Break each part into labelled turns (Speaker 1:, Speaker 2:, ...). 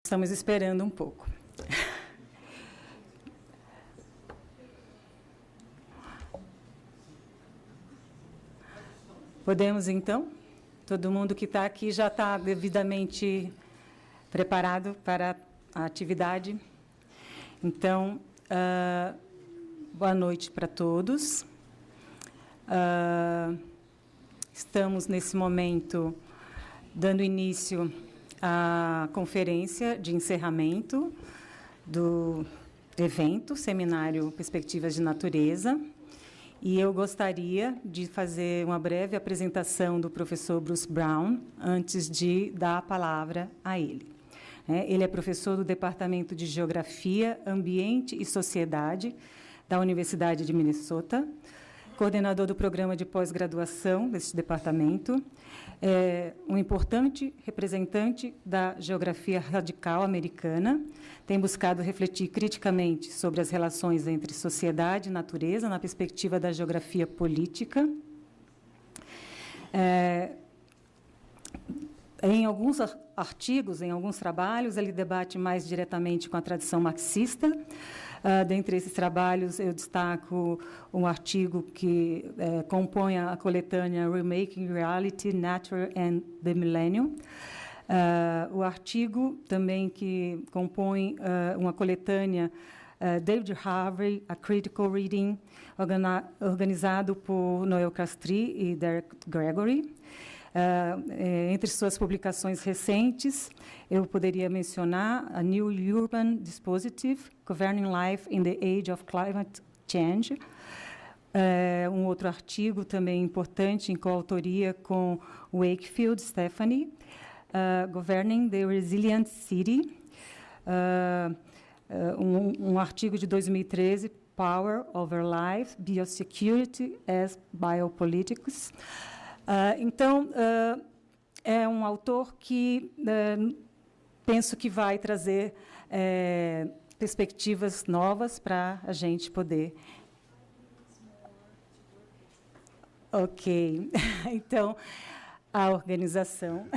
Speaker 1: estamos esperando um pouco. Podemos, então? Todo mundo que está aqui já está devidamente preparado para a atividade? Então, boa noite para todos. Estamos, nesse momento, dando início à conferência de encerramento do evento, Seminário Perspectivas de Natureza. E eu gostaria de fazer uma breve apresentação do professor Bruce Brown, antes de dar a palavra a ele. Ele é professor do Departamento de Geografia, Ambiente e Sociedade da Universidade de Minnesota, coordenador do programa de pós-graduação desse departamento, um importante representante da geografia radical americana, tem buscado refletir criticamente sobre as relações entre sociedade e natureza na perspectiva da geografia política. Em alguns artigos, em alguns trabalhos, ele debate mais diretamente com a tradição marxista. Dentre esses trabalhos, eu destaco um artigo que compõe a coletânea Remaking Reality, Nature and the Millennium. O artigo também que compõe uma coletânea David Harvey, A Critical Reading, organizado por Noel Castri e Derek Gregory. Entre suas publicações recentes, eu poderia mencionar a New Urban Dispositive, Governing Life in the Age of Climate Change, um outro artigo também importante, em coautoria com Wakefield Stephanie, Governing the Resilient City, um artigo de 2013, Power Over Life, Biosecurity as Biopolitics. Então, é um autor que penso que vai trazer perspectivas novas para a gente poder... Ok. Então, a organização...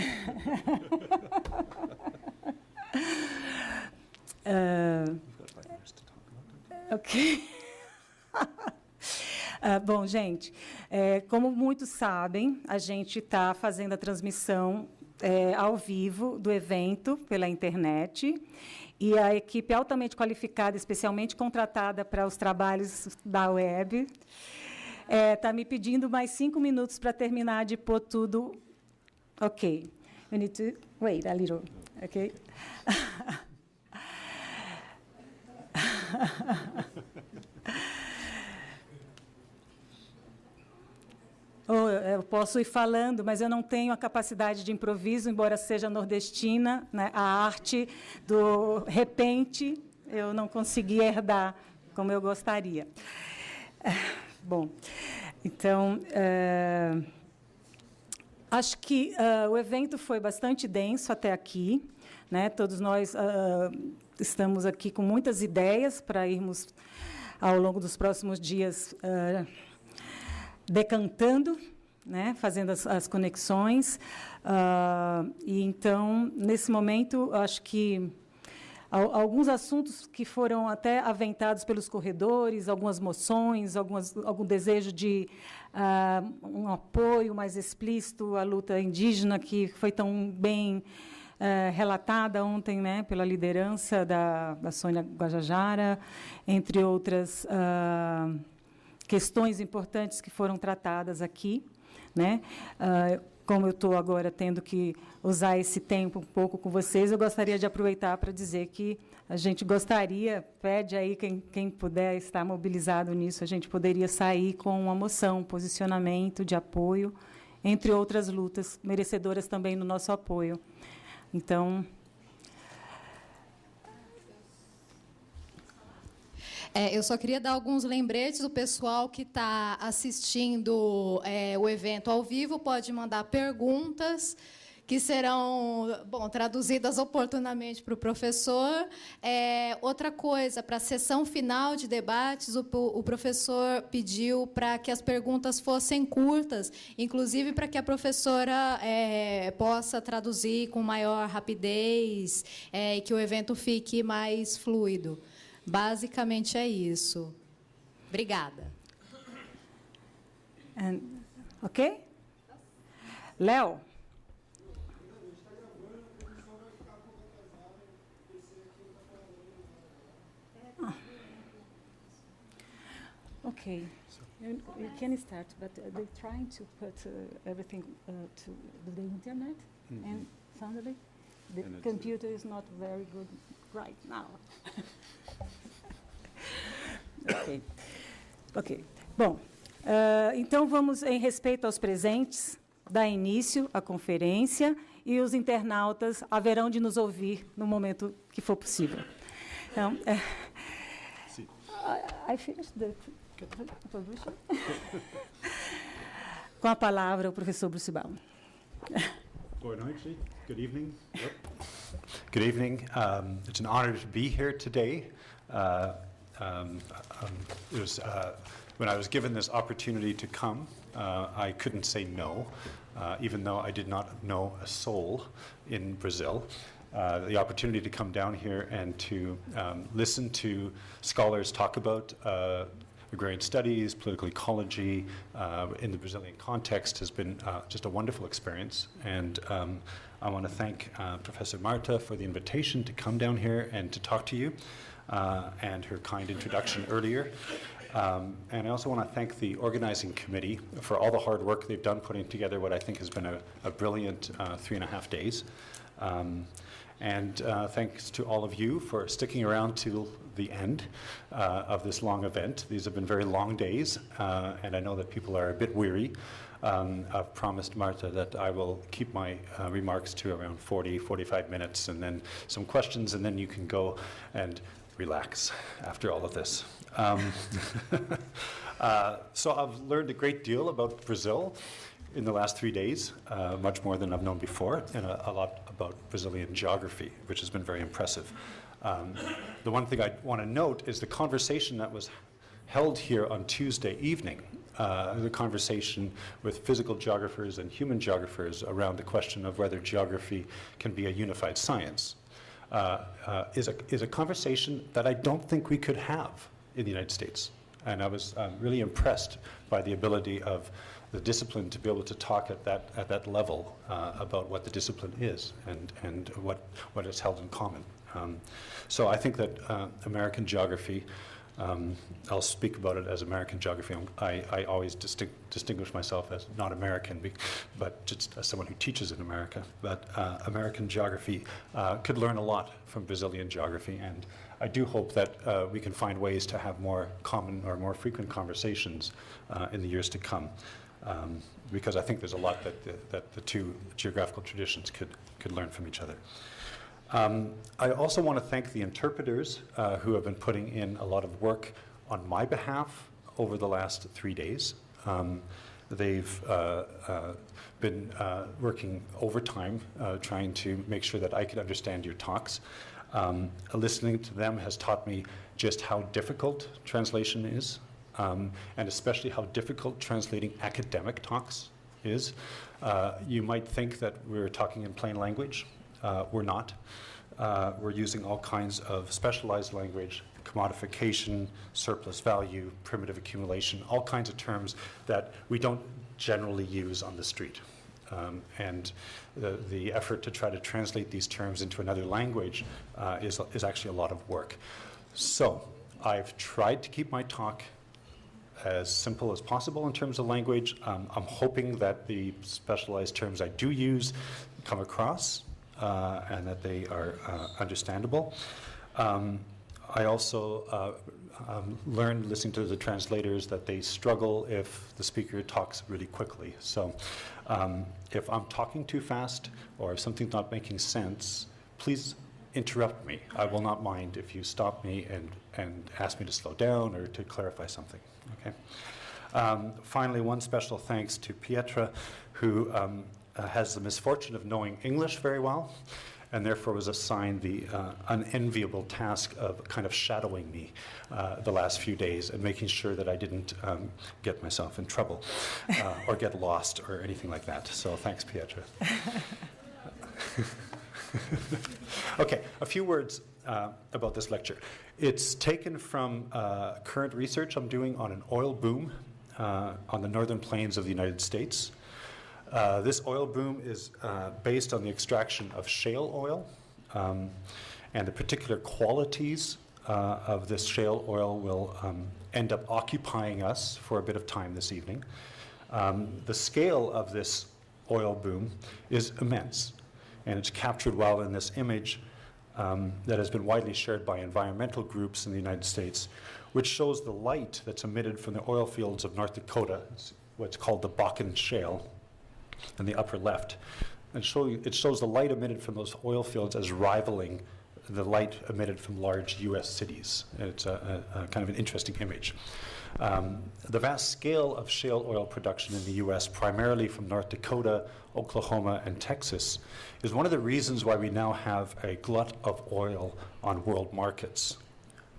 Speaker 1: Ok. Bom, gente, como muitos sabem, a gente está fazendo a transmissão ao vivo do evento pela internet, e a equipe altamente qualificada, especialmente contratada para os trabalhos da web, está me pedindo mais 5 minutos para terminar de pôr tudo. Ok. You need to wait a little. Ok? Eu posso ir falando, mas eu não tenho a capacidade de improviso, embora seja nordestina, né? A arte do repente eu não consegui herdar como eu gostaria. Bom, então, acho que o evento foi bastante denso até aqui, né? Todos nós estamos aqui com muitas ideias para irmos, ao longo dos próximos dias, decantando, né, fazendo as conexões. E, então, nesse momento, acho que alguns assuntos que foram até aventados pelos corredores, algumas moções, algum desejo de um apoio mais explícito à luta indígena, que foi tão bem relatada ontem, né, pela liderança da Sônia Guajajara, entre outras questões importantes que foram tratadas aqui, né? Como eu estou agora tendo que usar esse tempo um pouco com vocês, eu gostaria de aproveitar para dizer que a gente gostaria, pede aí quem puder estar mobilizado nisso, a gente poderia sair com uma moção, um posicionamento de apoio, entre outras lutas merecedoras também no nosso apoio. Então...
Speaker 2: eu só queria dar alguns lembretes. O pessoal que está assistindo o evento ao vivo pode mandar perguntas que serão, bom, traduzidas oportunamente para o professor. Outra coisa, para a sessão final de debates, o professor pediu para que as perguntas fossem curtas, inclusive para que a professora possa traduzir com maior rapidez e que o evento fique mais fluido. Basicamente é isso. Obrigada.
Speaker 1: Ok? Léo? Okay, you can start, but they're trying to put everything to the internet, and suddenly the computer is not very good right now. Ok. Bom, então vamos, em respeito aos presentes, dar início à conferência e os internautas haverão de nos ouvir no momento que for possível. Então, I finished the introduction. Com a palavra, o professor Bruce Baum.
Speaker 3: Boa noite. Good evening. Good evening. It's an honor to be here today. It was, when I was given this opportunity to come, I couldn't say no, even though I did not know a soul in Brazil. The opportunity to come down here and to listen to scholars talk about agrarian studies, political ecology in the Brazilian context has been just a wonderful experience. And I want to thank Professor Marta for the invitation to come down here and to talk to you, and her kind introduction earlier. And I also want to thank the organizing committee for all the hard work they've done putting together what I think has been a brilliant 3.5 days. And thanks to all of you for sticking around till the end of this long event. These have been very long days, and I know that people are a bit weary. I've promised Marta that I will keep my remarks to around 45 minutes, and then some questions, and then you can go and relax after all of this. So I've learned a great deal about Brazil in the last 3 days, much more than I've known before, and a lot about Brazilian geography, which has been very impressive. The one thing I want to note is the conversation that was held here on Tuesday evening, the conversation with physical geographers and human geographers around the question of whether geography can be a unified science, is a conversation that I don't think we could have in the United States. And I was really impressed by the ability of the discipline to be able to talk at that level about what the discipline is and what is held in common. So I think that American geography, I'll speak about it as American geography. I always distinguish myself as not American, but just as someone who teaches in America. But American geography could learn a lot from Brazilian geography, and I do hope that we can find ways to have more common or more frequent conversations in the years to come, because I think there's a lot that the two geographical traditions could learn from each other. I also want to thank the interpreters who have been putting in a lot of work on my behalf over the last 3 days. They've been working overtime trying to make sure that I could understand your talks. Listening to them has taught me just how difficult translation is, and especially how difficult translating academic talks is. You might think that we're talking in plain language. We're not. We're using all kinds of specialized language, commodification, surplus value, primitive accumulation, all kinds of terms that we don't generally use on the street. And the effort to try to translate these terms into another language is actually a lot of work. So I've tried to keep my talk as simple as possible in terms of language. I'm hoping that the specialized terms I do use come across and that they are understandable. I also learned listening to the translators that they struggle if the speaker talks really quickly. So if I'm talking too fast or if something's not making sense, please interrupt me. I will not mind if you stop me and ask me to slow down or to clarify something. Okay. Finally, one special thanks to Pietra, who has the misfortune of knowing English very well, and therefore was assigned the unenviable task of kind of shadowing me the last few days and making sure that I didn't get myself in trouble or get lost or anything like that. So thanks, Pietra. Okay, a few words about this lecture. It's taken from current research I'm doing on an oil boom on the northern plains of the United States. This oil boom is based on the extraction of shale oil, and the particular qualities of this shale oil will end up occupying us for a bit of time this evening. The scale of this oil boom is immense, and it's captured well in this image that has been widely shared by environmental groups in the United States, which shows the light that's emitted from the oil fields of North Dakota. It's what's called the Bakken Shale in the upper left. And it shows the light emitted from those oil fields as rivaling the light emitted from large US cities. It's a kind of an interesting image. The vast scale of shale oil production in the US, primarily from North Dakota, Oklahoma, and Texas, is one of the reasons why we now have a glut of oil on world markets,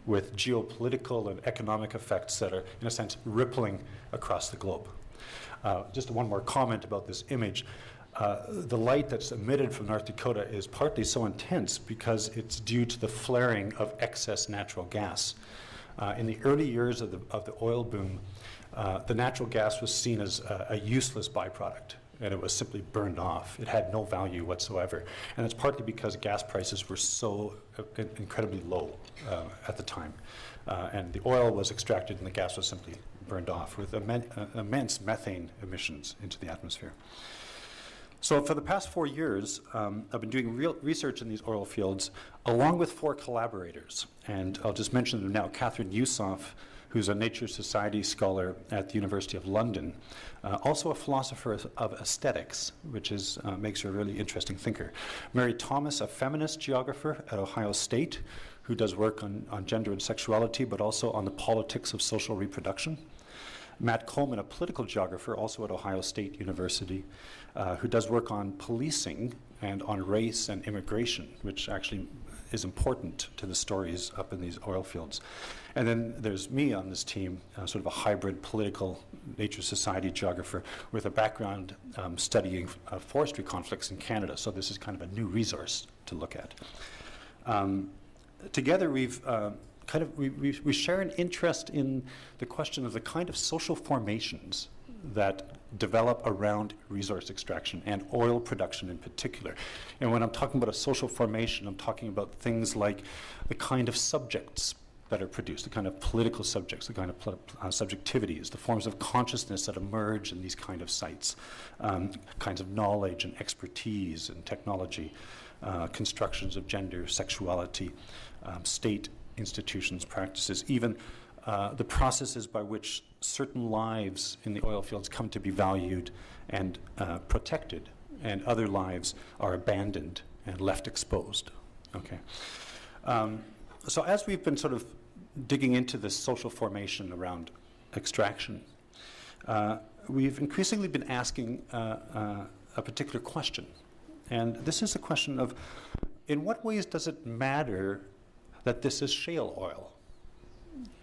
Speaker 3: with geopolitical and economic effects that are, in a sense, rippling across the globe. Just one more comment about this image. The light that's emitted from North Dakota is partly so intense because it's due to the flaring of excess natural gas. In the early years of the oil boom, the natural gas was seen as a useless byproduct, and it was simply burned off. It had no value whatsoever. And it's partly because gas prices were so incredibly low at the time. And the oil was extracted and the gas was simply burned off with immense methane emissions into the atmosphere. So for the past 4 years, I've been doing real research in these oil fields along with 4 collaborators. And I'll just mention them now. Catherine Yusof, who's a Nature Society scholar at the University of London, also a philosopher of aesthetics, which makes her a really interesting thinker. Mary Thomas, a feminist geographer at Ohio State, who does work on gender and sexuality, but also on the politics of social reproduction. Matt Coleman, a political geographer, also at Ohio State University, who does work on policing and on race and immigration, which actually is important to the stories up in these oil fields. And then there's me on this team, sort of a hybrid political Nature Society geographer with a background studying forestry conflicts in Canada. So this is kind of a new resource to look at. Together we've we share an interest in the question of the kind of social formations that develop around resource extraction and oil production in particular. And when I'm talking about a social formation, I'm talking about things like the kind of subjects that are produced, the kind of political subjects, the kind of subjectivities, the forms of consciousness that emerge in these kind of sites, kinds of knowledge and expertise and technology, constructions of gender, sexuality, state institutions, practices, even the processes by which certain lives in the oil fields come to be valued and protected, and other lives are abandoned and left exposed. Okay. So as we've been sort of digging into this social formation around extraction, we've increasingly been asking a particular question. And this is a question of, in what ways does it matter that this is shale oil?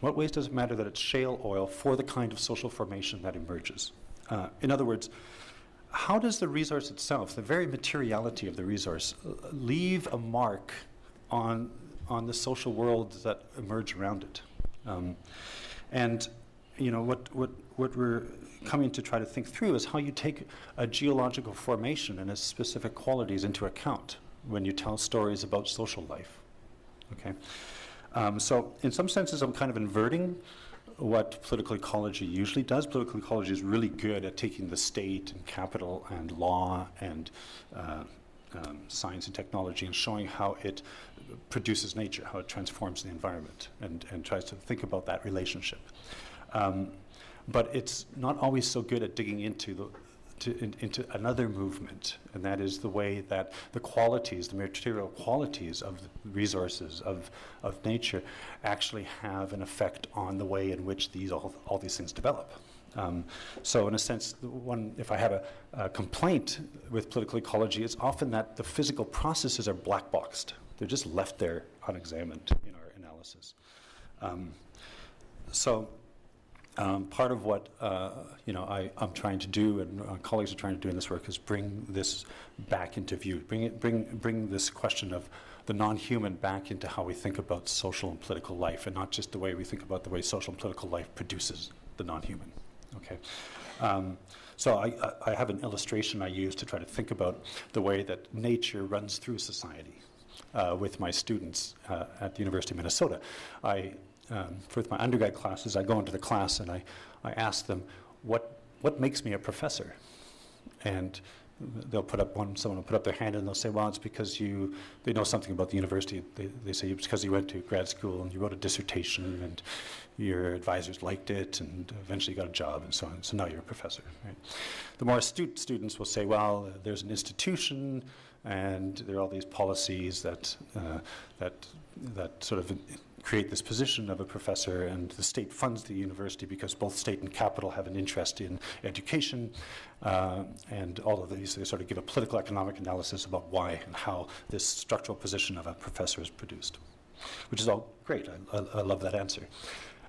Speaker 3: What ways does it matter that it's shale oil for the kind of social formation that emerges? In other words, how does the resource itself, the very materiality of the resource, leave a mark on the social world that emerge around it? And you know, what we're coming to try to think through is how you take a geological formation and its specific qualities into account when you tell stories about social life. Okay, so in some senses, I'm kind of inverting what political ecology usually does. Political ecology is really good at taking the state and capital and law and science and technology and showing how it produces nature, how it transforms the environment, and tries to think about that relationship. But it's not always so good at digging into into another movement, and that is the way that the qualities, the material qualities of the resources of nature actually have an effect on the way in which all these things develop. So in a sense, if I have a complaint with political ecology, it's often that the physical processes are black boxed. They're just left there unexamined in our analysis. Part of what I'm trying to do, and colleagues are trying to do in this work, is bring this back into view. Bring this question of the non-human back into how we think about social and political life, and not just the way we think about the way social and political life produces the non-human. Okay. So I have an illustration I use to try to think about the way that nature runs through society with my students at the University of Minnesota. For my undergrad classes, I go into the class and I ask them, what makes me a professor? And someone will put up their hand and they'll say, well, it's because they know something about the university. They say it's because you went to grad school and you wrote a dissertation and your advisors liked it and eventually got a job and so on. So now you're a professor. Right? The more astute students will say, well, there's an institution and there are all these policies that sort of create this position of a professor, and the state funds the university because both state and capital have an interest in education, and all of these, they sort of give a political economic analysis about why and how this structural position of a professor is produced, which is all great. I love that answer.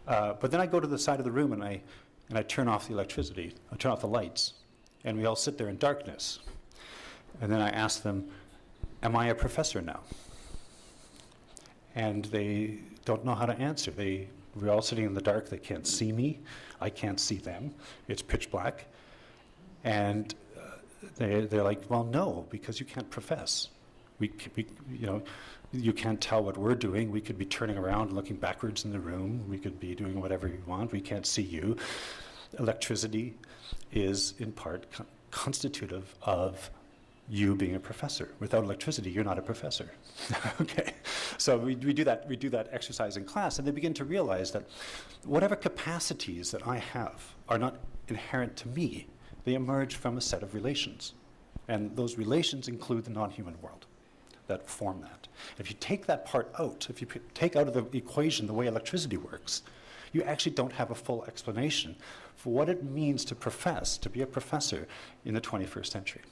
Speaker 3: But then I go to the side of the room and I turn off the electricity, I turn off the lights, and we all sit there in darkness. And then I ask them, am I a professor now? And they don't know how to answer. We're all sitting in the dark. They can't see me. I can't see them. It's pitch black. And they're like, well, no, because you can't profess. You can't tell what we're doing. We could be turning around and looking backwards in the room. We could be doing whatever you want. We can't see you. Electricity is in part constitutive of you being a professor. Without electricity, you're not a professor. Okay, so we do that exercise in class, and they begin to realize that whatever capacities that I have are not inherent to me. They emerge from a set of relations, and those relations include the non-human world that form that. If you take that part out, if you take out of the equation the way electricity works, you actually don't have a full explanation for what it means to profess, to be a professor in the 21st century.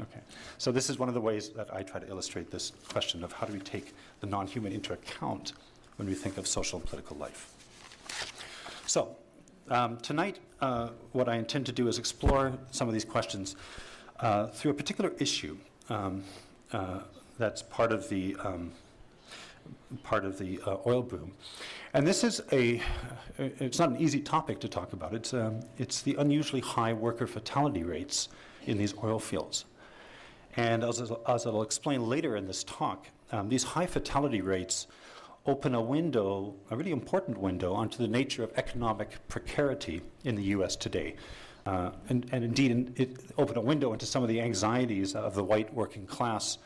Speaker 3: Okay, so this is one of the ways that I try to illustrate this question of how do we take the non-human into account when we think of social and political life. So tonight, what I intend to do is explore some of these questions through a particular issue that's part of the oil boom. And this is it's not an easy topic to talk about. It's the unusually high worker fatality rates in these oil fields. And as I'll explain later in this talk, these high fatality rates open a window, a really important window, onto the nature of economic precarity in the U.S. today. And indeed, it opened a window into some of the anxieties of the white working class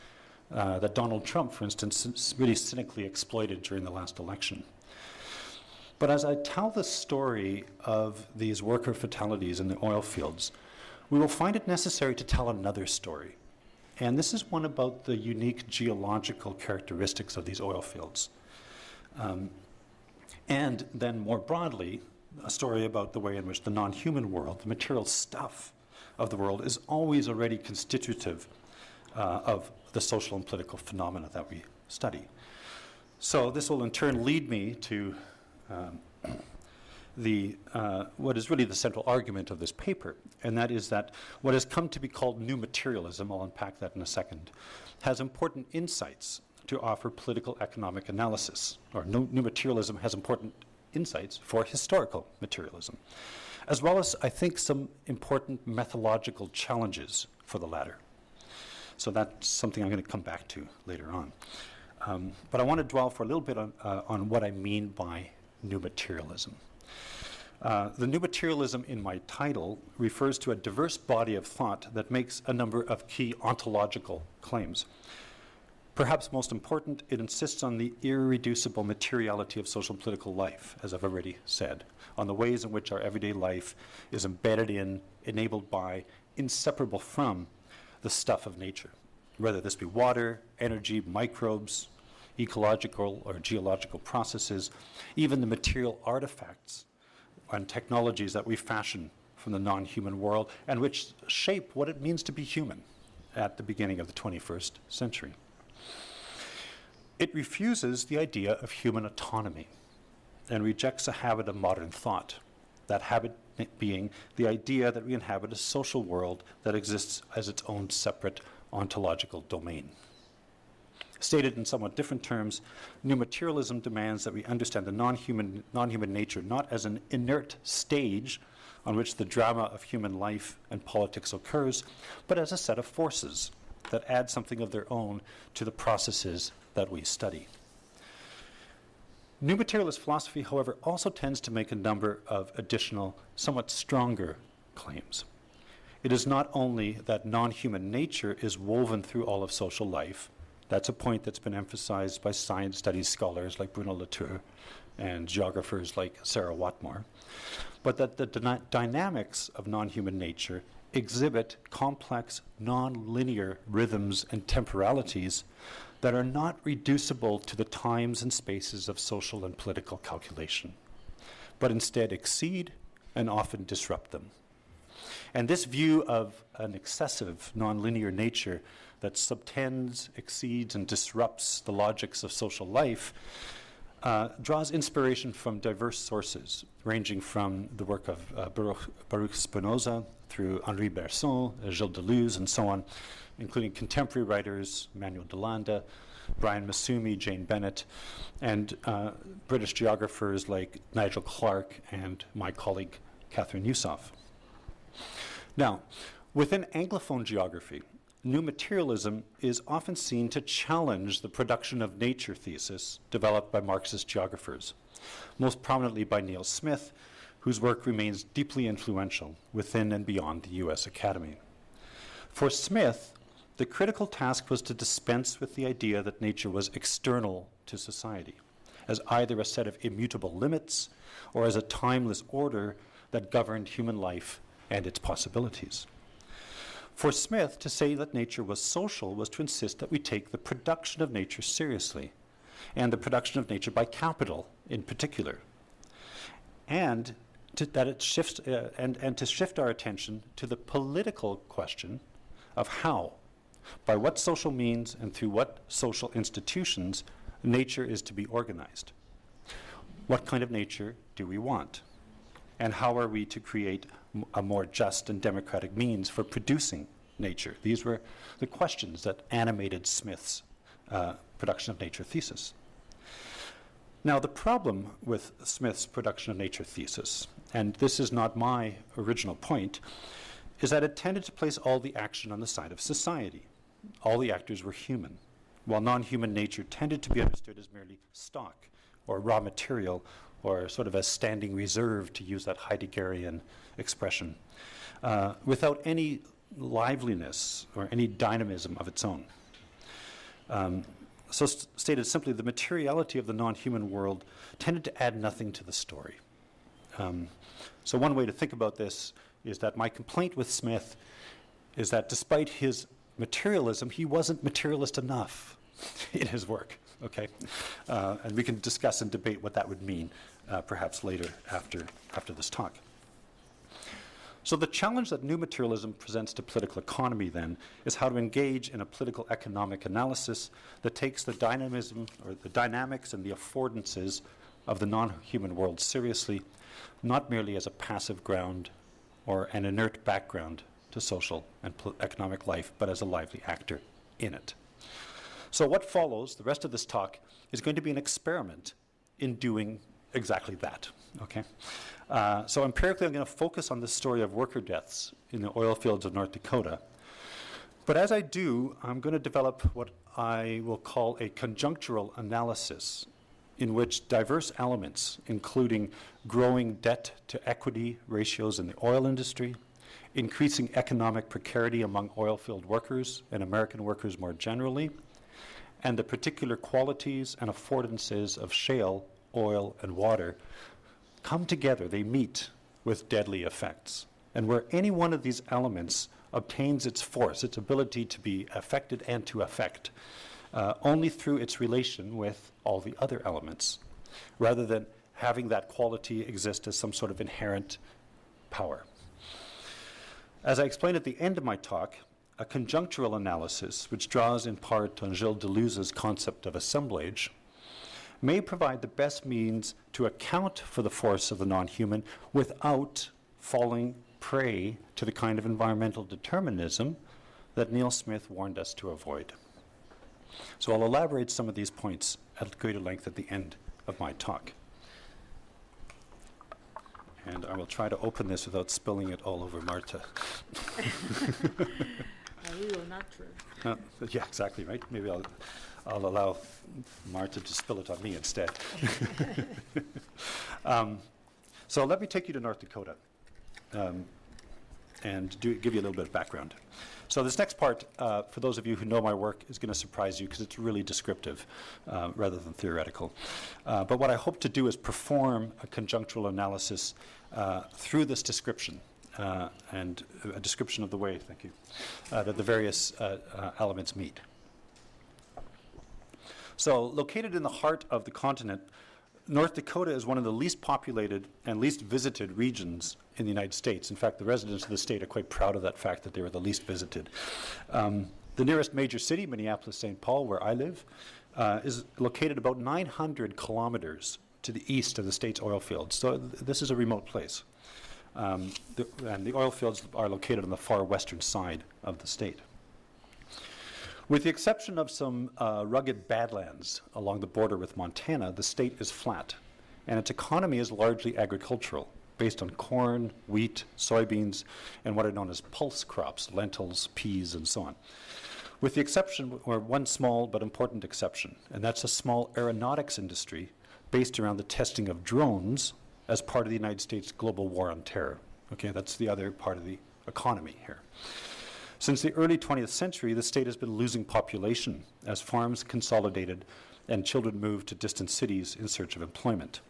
Speaker 3: that Donald Trump, for instance, really cynically exploited during the last election. But as I tell the story of these worker fatalities in the oil fields, we will find it necessary to tell another story. And this is one about the unique geological characteristics of these oil fields. And then more broadly, a story about the way in which the non-human world, the material stuff of the world, is always already constitutive of the social and political phenomena that we study. So this will in turn lead me to what is really the central argument of this paper, and that is that what has come to be called new materialism, I'll unpack that in a second, has important insights to offer political economic analysis, or new materialism has important insights for historical materialism, as well as, I think, some important methodological challenges for the latter. So that's something I'm going to come back to later on. But I want to dwell for a little bit on what I mean by new materialism. The new materialism in my title refers to a diverse body of thought that makes a number of key ontological claims. Perhaps most important, it insists on the irreducible materiality of social and political life, as I've already said, on the ways in which our everyday life is embedded in, enabled by, inseparable from the stuff of nature, whether this be water, energy, microbes, ecological or geological processes, even the material artifacts and technologies that we fashion from the non-human world and which shape what it means to be human at the beginning of the 21st century. It refuses the idea of human autonomy and rejects a habit of modern thought, that habit being the idea that we inhabit a social world that exists as its own separate ontological domain. Stated in somewhat different terms, new materialism demands that we understand the non-human nature not as an inert stage on which the drama of human life and politics occurs, but as a set of forces that add something of their own to the processes that we study. New materialist philosophy, however, also tends to make a number of additional, somewhat stronger claims. It is not only that non-human nature is woven through all of social life. That's a point that's been emphasized by science studies scholars like Bruno Latour and geographers like Sarah Watmore, but that the dynamics of non-human nature exhibit complex, non-linear rhythms and temporalities that are not reducible to the times and spaces of social and political calculation, but instead exceed and often disrupt them. And this view of an excessive, non-linear nature that subtends, exceeds, and disrupts the logics of social life draws inspiration from diverse sources, ranging from the work of Baruch Spinoza through Henri Bergson, Gilles Deleuze, and so on, including contemporary writers Manuel Delanda, Brian Masumi, Jane Bennett, and British geographers like Nigel Clark and my colleague Catherine Yusof. Now, within Anglophone geography, new materialism is often seen to challenge the production of nature thesis developed by Marxist geographers, most prominently by Neil Smith, whose work remains deeply influential within and beyond the U.S. Academy. For Smith, the critical task was to dispense with the idea that nature was external to society, as either a set of immutable limits or as a timeless order that governed human life and its possibilities. For Smith, to say that nature was social was to insist that we take the production of nature seriously, and the production of nature by capital in particular, and to shift our attention to the political question of how, by what social means and through what social institutions, nature is to be organized. What kind of nature do we want? And how are we to create a more just and democratic means for producing nature? These were the questions that animated Smith's production of nature thesis. Now, the problem with Smith's production of nature thesis, and this is not my original point, is that it tended to place all the action on the side of society. All the actors were human, while non-human nature tended to be understood as merely stock or raw material, or sort of a standing reserve, to use that Heideggerian expression, without any liveliness or any dynamism of its own. So stated simply, the materiality of the non-human world tended to add nothing to the story. So one way to think about this is that my complaint with Smith is that despite his materialism, he wasn't materialist enough in his work. Okay, and we can discuss and debate what that would mean perhaps later after this talk. So the challenge that new materialism presents to political economy then is how to engage in a political economic analysis that takes the dynamism or the dynamics and the affordances of the non-human world seriously, not merely as a passive ground or an inert background to social and economic life, but as a lively actor in it. So what follows, the rest of this talk, is going to be an experiment in doing exactly that, okay? So empirically, I'm going to focus on the story of worker deaths in the oil fields of North Dakota. But as I do, I'm going to develop what I will call a conjunctural analysis in which diverse elements, including growing debt to equity ratios in the oil industry, increasing economic precarity among oil field workers and American workers more generally, and the particular qualities and affordances of shale, oil, and water come together, they meet with deadly effects. And where any one of these elements obtains its force, its ability to be affected and to affect, only through its relation with all the other elements, rather than having that quality exist as some sort of inherent power. As I explained at the end of my talk, a conjunctural analysis, which draws in part on Gilles Deleuze's concept of assemblage, may provide the best means to account for the force of the non-human without falling prey to the kind of environmental determinism that Neil Smith warned us to avoid. So I'll elaborate some of these points at greater length at the end of my talk. And I will try to open this without spilling it all over Marta.
Speaker 4: We will not try.
Speaker 3: Yeah, exactly, right? Maybe I'll allow Marta to spill it on me instead. So let me take you to North Dakota and give you a little bit of background. So this next part, for those of you who know my work, is going to surprise you because it's really descriptive rather than theoretical. But what I hope to do is perform a conjunctural analysis through this description and a description of the way, thank you, that the various elements meet. So located in the heart of the continent, North Dakota is one of the least populated and least visited regions in the United States. In fact, the residents of the state are quite proud of that fact that they were the least visited. The nearest major city, Minneapolis-St. Paul, where I live, is located about 900 kilometers to the east of the state's oil fields. So this is a remote place. And the oil fields are located on the far western side of the state. With the exception of some rugged badlands along the border with Montana, the state is flat, and its economy is largely agricultural, based on corn, wheat, soybeans, and what are known as pulse crops, lentils, peas, and so on. With the exception, or one small but important exception, and that's a small aeronautics industry based around the testing of drones as part of the United States global war on terror. Okay, that's the other part of the economy here. Since the early 20th century, the state has been losing population as farms consolidated and children moved to distant cities in search of employment.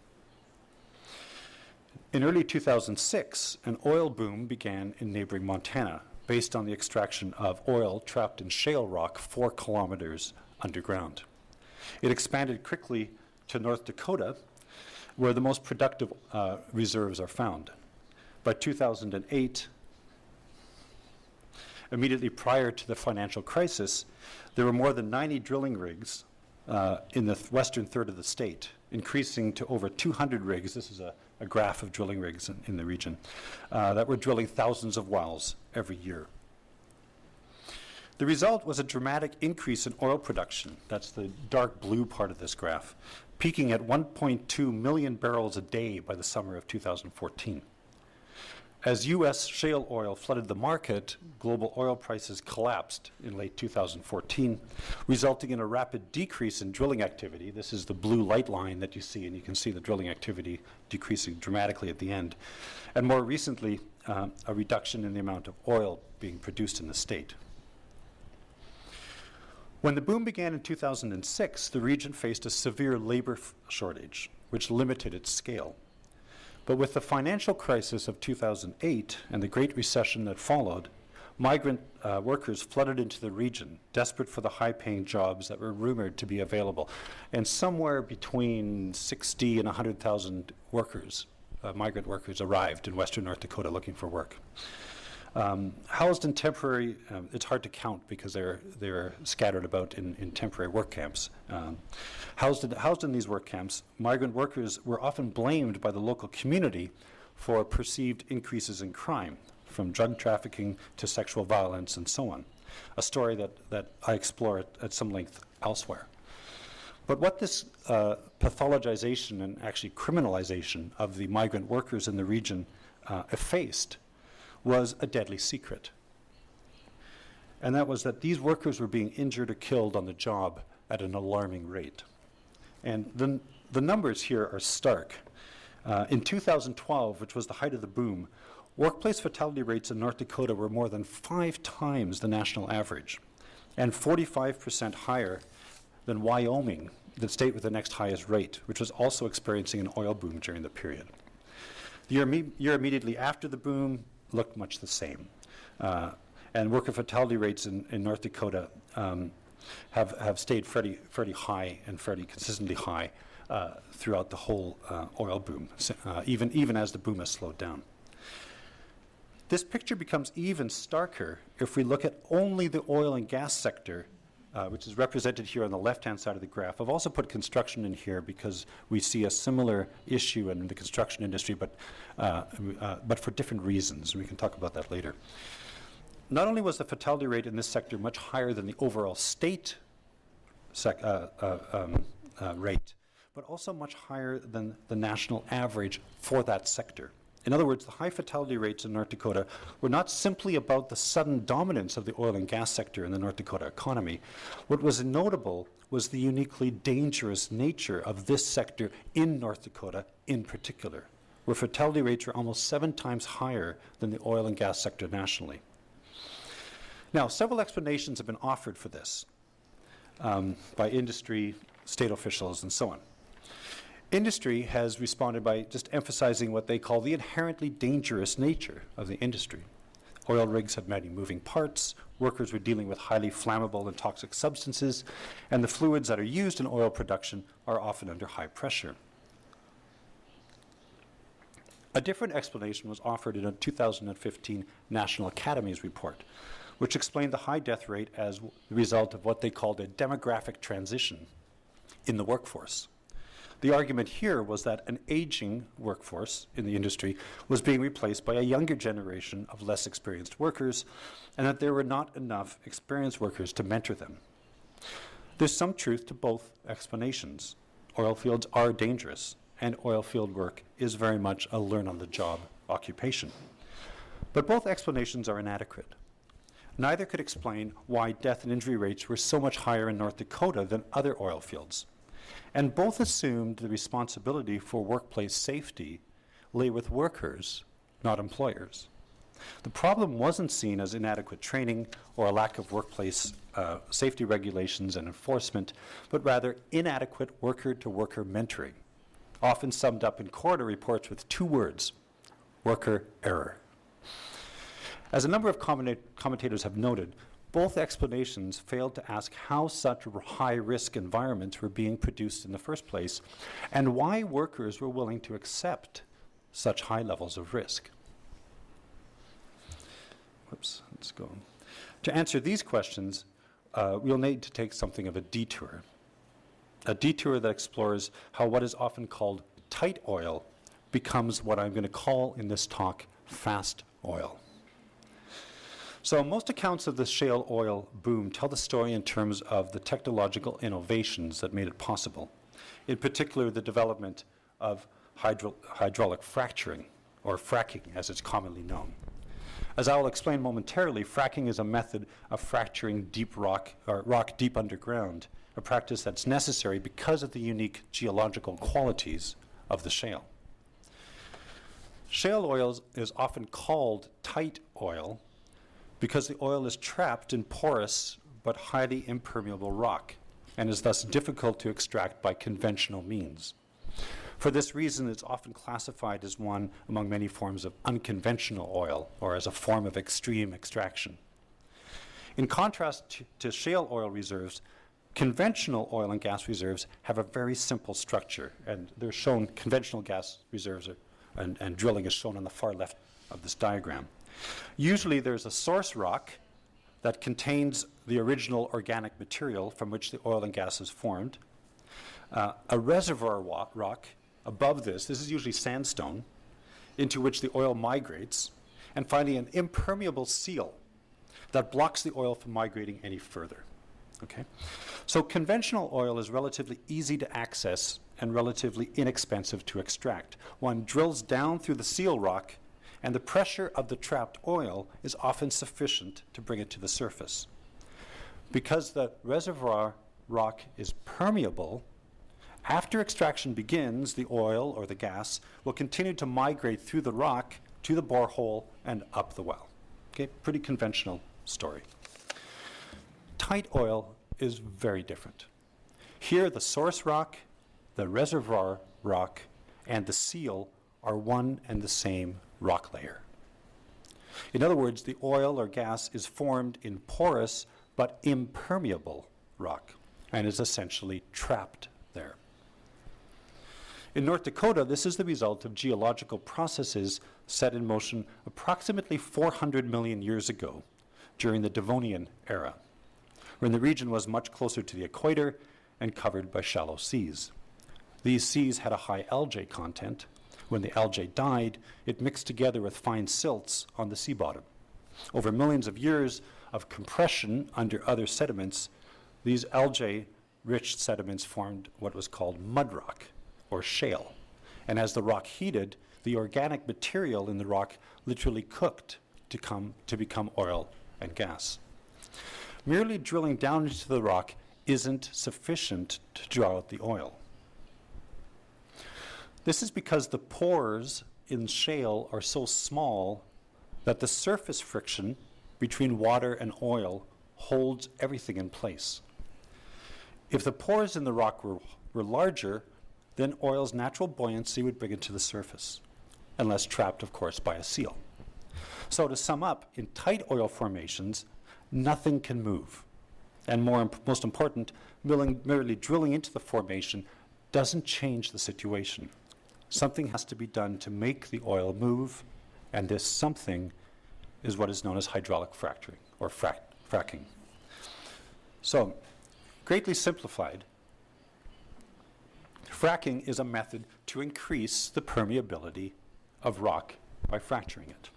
Speaker 3: In early 2006, an oil boom began in neighboring Montana based on the extraction of oil trapped in shale rock 4 kilometers underground. It expanded quickly to North Dakota, where the most productive reserves are found. By 2008, immediately prior to the financial crisis, there were more than 90 drilling rigs in the western third of the state, increasing to over 200 rigs. This is a graph of drilling rigs in the region that were drilling thousands of wells every year. The result was a dramatic increase in oil production. That's the dark blue part of this graph, peaking at 1.2 million barrels a day by the summer of 2014. As U.S. shale oil flooded the market, global oil prices collapsed in late 2014, resulting in a rapid decrease in drilling activity. This is the blue light line that you see, and you can see the drilling activity decreasing dramatically at the end. And more recently, a reduction in the amount of oil being produced in the state. When the boom began in 2006, the region faced a severe labor shortage, which limited its scale. But with the financial crisis of 2008 and the Great Recession that followed, migrant workers flooded into the region, desperate for the high-paying jobs that were rumored to be available. And somewhere between 60 and 100,000 workers, migrant workers, arrived in western North Dakota looking for work. Housed in temporary, it's hard to count because they're scattered about in temporary work camps. Housed in these work camps, migrant workers were often blamed by the local community for perceived increases in crime, from drug trafficking to sexual violence and so on, a story that I explore at some length elsewhere. But what this pathologization and actually criminalization of the migrant workers in the region effaced was a deadly secret. And that was that these workers were being injured or killed on the job at an alarming rate. And the numbers here are stark. In 2012, which was the height of the boom, workplace fatality rates in North Dakota were more than 5 times the national average, and 45% higher than Wyoming, the state with the next highest rate, which was also experiencing an oil boom during the period. The year immediately after the boom looked much the same. And worker fatality rates in North Dakota have stayed fairly high and fairly consistently high throughout the whole oil boom, even as the boom has slowed down. This picture becomes even starker if we look at only the oil and gas sector, which is represented here on the left-hand side of the graph. I've also put construction in here because we see a similar issue in the construction industry, but for different reasons. We can talk about that later. Not only was the fatality rate in this sector much higher than the overall state rate, but also much higher than the national average for that sector. In other words, the high fatality rates in North Dakota were not simply about the sudden dominance of the oil and gas sector in the North Dakota economy. What was notable was the uniquely dangerous nature of this sector in North Dakota in particular, where fatality rates were almost 7 times higher than the oil and gas sector nationally. Now, several explanations have been offered for this by industry, state officials, and so on. Industry has responded by just emphasizing what they call the inherently dangerous nature of the industry. Oil rigs had many moving parts, workers were dealing with highly flammable and toxic substances, and the fluids that are used in oil production are often under high pressure. A different explanation was offered in a 2015 National Academies report, which explained the high death rate as the result of what they called a demographic transition in the workforce. The argument here was that an aging workforce in the industry was being replaced by a younger generation of less experienced workers, and that there were not enough experienced workers to mentor them. There's some truth to both explanations. Oil fields are dangerous, and oil field work is very much a learn-on-the-job occupation. But both explanations are inadequate. Neither could explain why death and injury rates were so much higher in North Dakota than other oil fields. And both assumed the responsibility for workplace safety lay with workers, not employers. The problem wasn't seen as inadequate training or a lack of workplace safety regulations and enforcement, but rather inadequate worker-to-worker mentoring, often summed up in coroner reports with 2 words: worker error. As a number of commentators have noted, both explanations failed to ask how such high-risk environments were being produced in the first place, and why workers were willing to accept such high levels of risk. Whoops, let's go. To answer these questions, we'll need to take something of a detour that explores how what is often called tight oil becomes what I'm going to call in this talk fast oil. So most accounts of the shale oil boom tell the story in terms of the technological innovations that made it possible. In particular, the development of hydraulic fracturing, or fracking as it's commonly known. As I will explain momentarily, fracking is a method of fracturing deep rock, or rock deep underground, a practice that's necessary because of the unique geological qualities of the shale. Shale oil is often called tight oil because the oil is trapped in porous but highly impermeable rock and is thus difficult to extract by conventional means. For this reason, it's often classified as one among many forms of unconventional oil, or as a form of extreme extraction. In contrast to shale oil reserves, conventional oil and gas reserves have a very simple structure, and they're shown, conventional gas reserves and drilling is shown on the far left of this diagram. Usually there's a source rock that contains the original organic material from which the oil and gas is formed, a reservoir rock above this is usually sandstone, into which the oil migrates, and finally an impermeable seal that blocks the oil from migrating any further. Okay? So conventional oil is relatively easy to access and relatively inexpensive to extract. One drills down through the seal rock, and the pressure of the trapped oil is often sufficient to bring it to the surface. Because the reservoir rock is permeable, after extraction begins, the oil or the gas will continue to migrate through the rock to the borehole and up the well. Okay, pretty conventional story. Tight oil is very different. Here, the source rock, the reservoir rock, and the seal are one and the same rock layer. In other words, the oil or gas is formed in porous but impermeable rock and is essentially trapped there. In North Dakota, this is the result of geological processes set in motion approximately 400 million years ago during the Devonian era, when the region was much closer to the equator and covered by shallow seas. These seas had a high algae content. When the algae died, it mixed together with fine silts on the sea bottom. Over millions of years of compression under other sediments, these algae-rich sediments formed what was called mud rock, or shale. And as the rock heated, the organic material in the rock literally cooked to become oil and gas. Merely drilling down into the rock isn't sufficient to draw out the oil. This is because the pores in shale are so small that the surface friction between water and oil holds everything in place. If the pores in the rock were larger, then oil's natural buoyancy would bring it to the surface, unless trapped, of course, by a seal. So to sum up, in tight oil formations, nothing can move. And most important, merely drilling into the formation doesn't change the situation. Something has to be done to make the oil move, and this something is what is known as hydraulic fracturing, or fracking. So, greatly simplified, fracking is a method to increase the permeability of rock by fracturing it.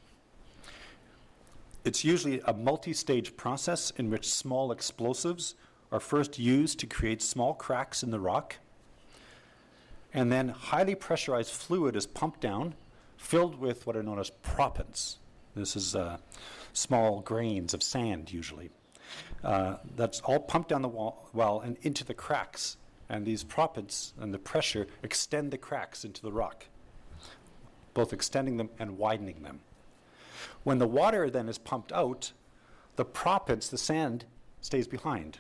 Speaker 3: It's usually a multi-stage process in which small explosives are first used to create small cracks in the rock, and then highly pressurized fluid is pumped down, filled with what are known as proppants. This is small grains of sand, usually. That's all pumped down the well and into the cracks. And these proppants and the pressure extend the cracks into the rock, both extending them and widening them. When the water then is pumped out, the proppants, the sand, stays behind,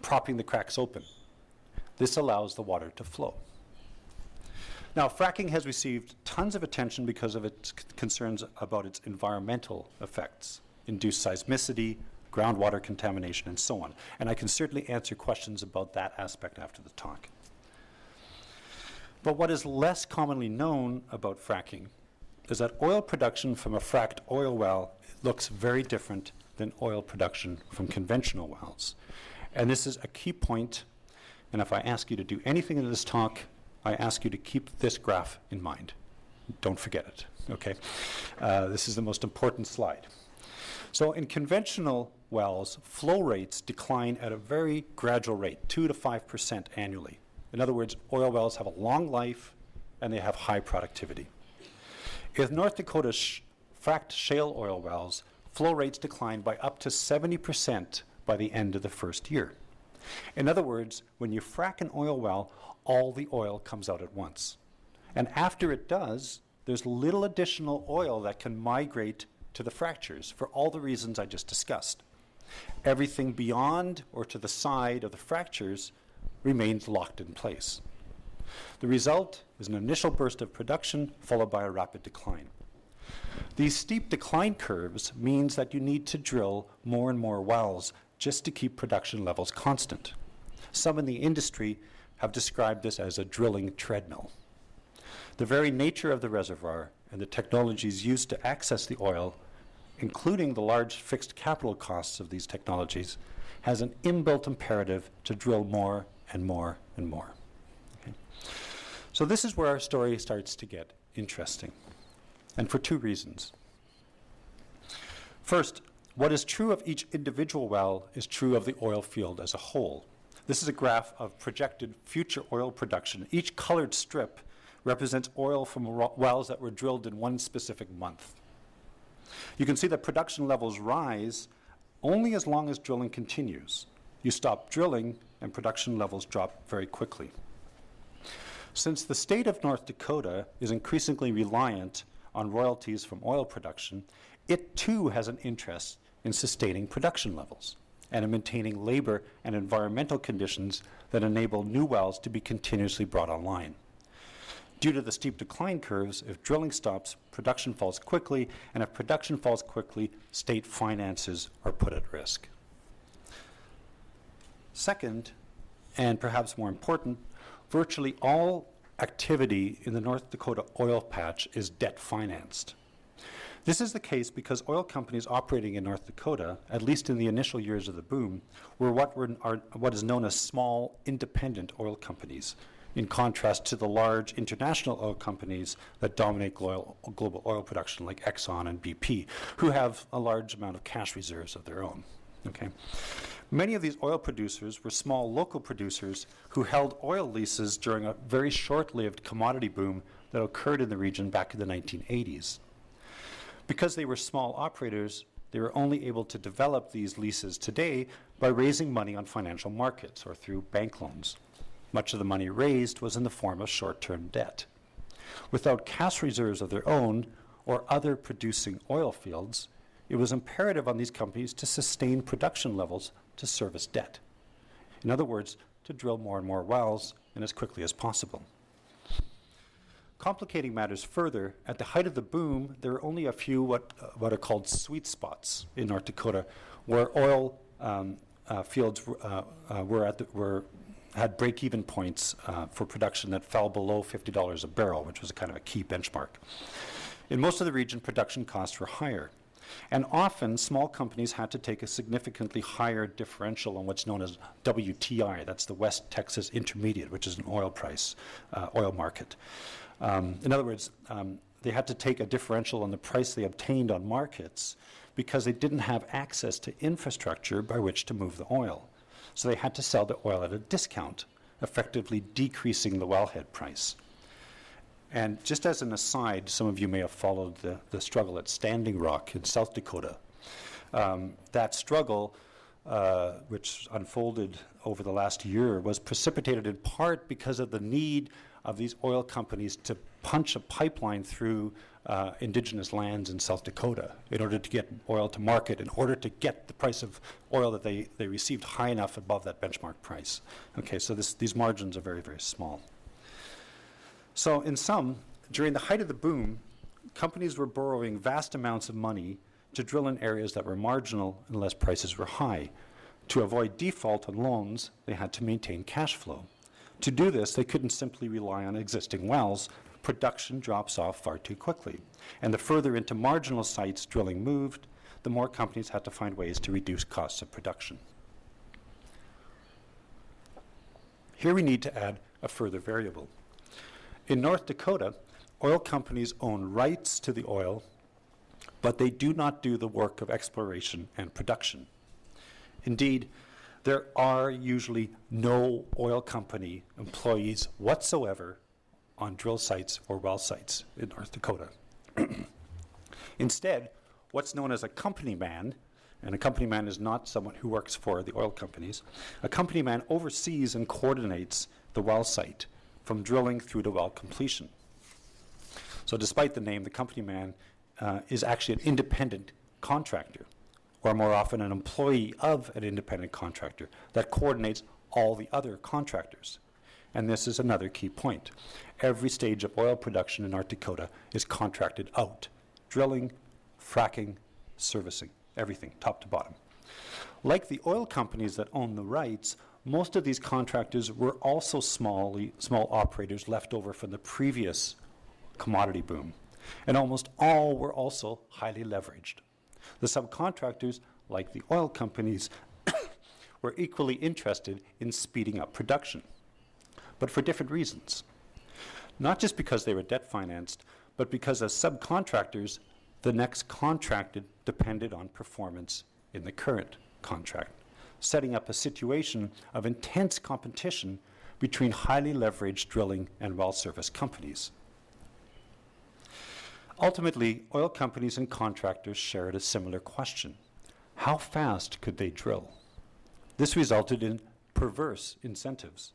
Speaker 3: propping the cracks open. This allows the water to flow. Now, fracking has received tons of attention because of its concerns about its environmental effects, induced seismicity, groundwater contamination, and so on. And I can certainly answer questions about that aspect after the talk. But what is less commonly known about fracking is that oil production from a fracked oil well looks very different than oil production from conventional wells. And this is a key point, and if I ask you to do anything in this talk, I ask you to keep this graph in mind. Don't forget it, okay? This is the most important slide. So in conventional wells, flow rates decline at a very gradual rate, 2 to 5% annually. In other words, oil wells have a long life and they have high productivity. In North Dakota's fracked shale oil wells, flow rates decline by up to 70% by the end of the first year. In other words, when you frack an oil well, all the oil comes out at once. And after it does, there's little additional oil that can migrate to the fractures for all the reasons I just discussed. Everything beyond or to the side of the fractures remains locked in place. The result is an initial burst of production followed by a rapid decline. These steep decline curves means that you need to drill more and more wells just to keep production levels constant. Some in the industry have described this as a drilling treadmill. The very nature of the reservoir and the technologies used to access the oil, including the large fixed capital costs of these technologies, has an inbuilt imperative to drill more and more and more. Okay? So this is where our story starts to get interesting, and for two reasons. First, what is true of each individual well is true of the oil field as a whole. This is a graph of projected future oil production. Each colored strip represents oil from wells that were drilled in one specific month. You can see that production levels rise only as long as drilling continues. You stop drilling and production levels drop very quickly. Since the state of North Dakota is increasingly reliant on royalties from oil production, it too has an interest in sustaining production levels and in maintaining labor and environmental conditions that enable new wells to be continuously brought online. Due to the steep decline curves, if drilling stops, production falls quickly, and if production falls quickly, state finances are put at risk. Second, and perhaps more important, virtually all activity in the North Dakota oil patch is debt financed. This is the case because oil companies operating in North Dakota, at least in the initial years of the boom, were what is known as small independent oil companies, in contrast to the large international oil companies that dominate global oil production like Exxon and BP, who have a large amount of cash reserves of their own. Okay. Many of these oil producers were small local producers who held oil leases during a very short-lived commodity boom that occurred in the region back in the 1980s. Because they were small operators, they were only able to develop these leases today by raising money on financial markets or through bank loans. Much of the money raised was in the form of short-term debt. Without cash reserves of their own or other producing oil fields, it was imperative on these companies to sustain production levels to service debt. In other words, to drill more and more wells and as quickly as possible. Complicating matters further, at the height of the boom, there were only a few what are called sweet spots in North Dakota, where oil fields had break-even points for production that fell below $50 a barrel, which was a kind of a key benchmark. In most of the region, production costs were higher, and often small companies had to take a significantly higher differential on what's known as WTI. That's the West Texas Intermediate, which is an oil price, oil market. In other words, they had to take a differential on the price they obtained on markets because they didn't have access to infrastructure by which to move the oil. So they had to sell the oil at a discount, effectively decreasing the wellhead price. And just as an aside, some of you may have followed the struggle at Standing Rock in South Dakota. That struggle, which unfolded over the last year, was precipitated in part because of the need of these oil companies to punch a pipeline through indigenous lands in South Dakota in order to get oil to market, in order to get the price of oil that they received high enough above that benchmark price. Okay, so these margins are very, very small. So in sum, during the height of the boom, companies were borrowing vast amounts of money to drill in areas that were marginal unless prices were high. To avoid default on loans, they had to maintain cash flow. To do this, they couldn't simply rely on existing wells. Production drops off far too quickly. And the further into marginal sites drilling moved, the more companies had to find ways to reduce costs of production. Here we need to add a further variable. In North Dakota, oil companies own rights to the oil, but they do not do the work of exploration and production. Indeed, there are usually no oil company employees whatsoever on drill sites or well sites in North Dakota. Instead, what's known as a company man, and a company man is not someone who works for the oil companies, a company man oversees and coordinates the well site from drilling through to well completion. So despite the name, the company man is actually an independent contractor, or more often an employee of an independent contractor that coordinates all the other contractors. And this is another key point. Every stage of oil production in North Dakota is contracted out. Drilling, fracking, servicing, everything, top to bottom. Like the oil companies that own the rights, most of these contractors were also small operators left over from the previous commodity boom. And almost all were also highly leveraged. The subcontractors, like the oil companies, were equally interested in speeding up production, but for different reasons. Not just because they were debt financed, but because as subcontractors, the next contracted depended on performance in the current contract, setting up a situation of intense competition between highly leveraged drilling and well service companies. Ultimately, oil companies and contractors shared a similar question. How fast could they drill? This resulted in perverse incentives.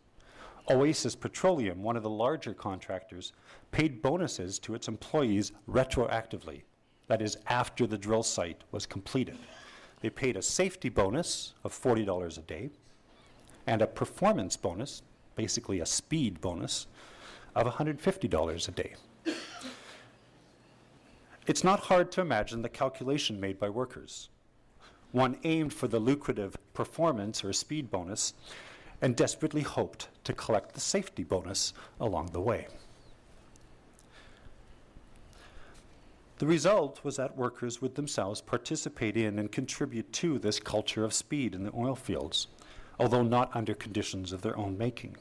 Speaker 3: Oasis Petroleum, one of the larger contractors, paid bonuses to its employees retroactively, that is, after the drill site was completed. They paid a safety bonus of $40 a day and a performance bonus, basically a speed bonus, of $150 a day. It's not hard to imagine the calculation made by workers. One aimed for the lucrative performance or speed bonus, and desperately hoped to collect the safety bonus along the way. The result was that workers would themselves participate in and contribute to this culture of speed in the oil fields, although not under conditions of their own making.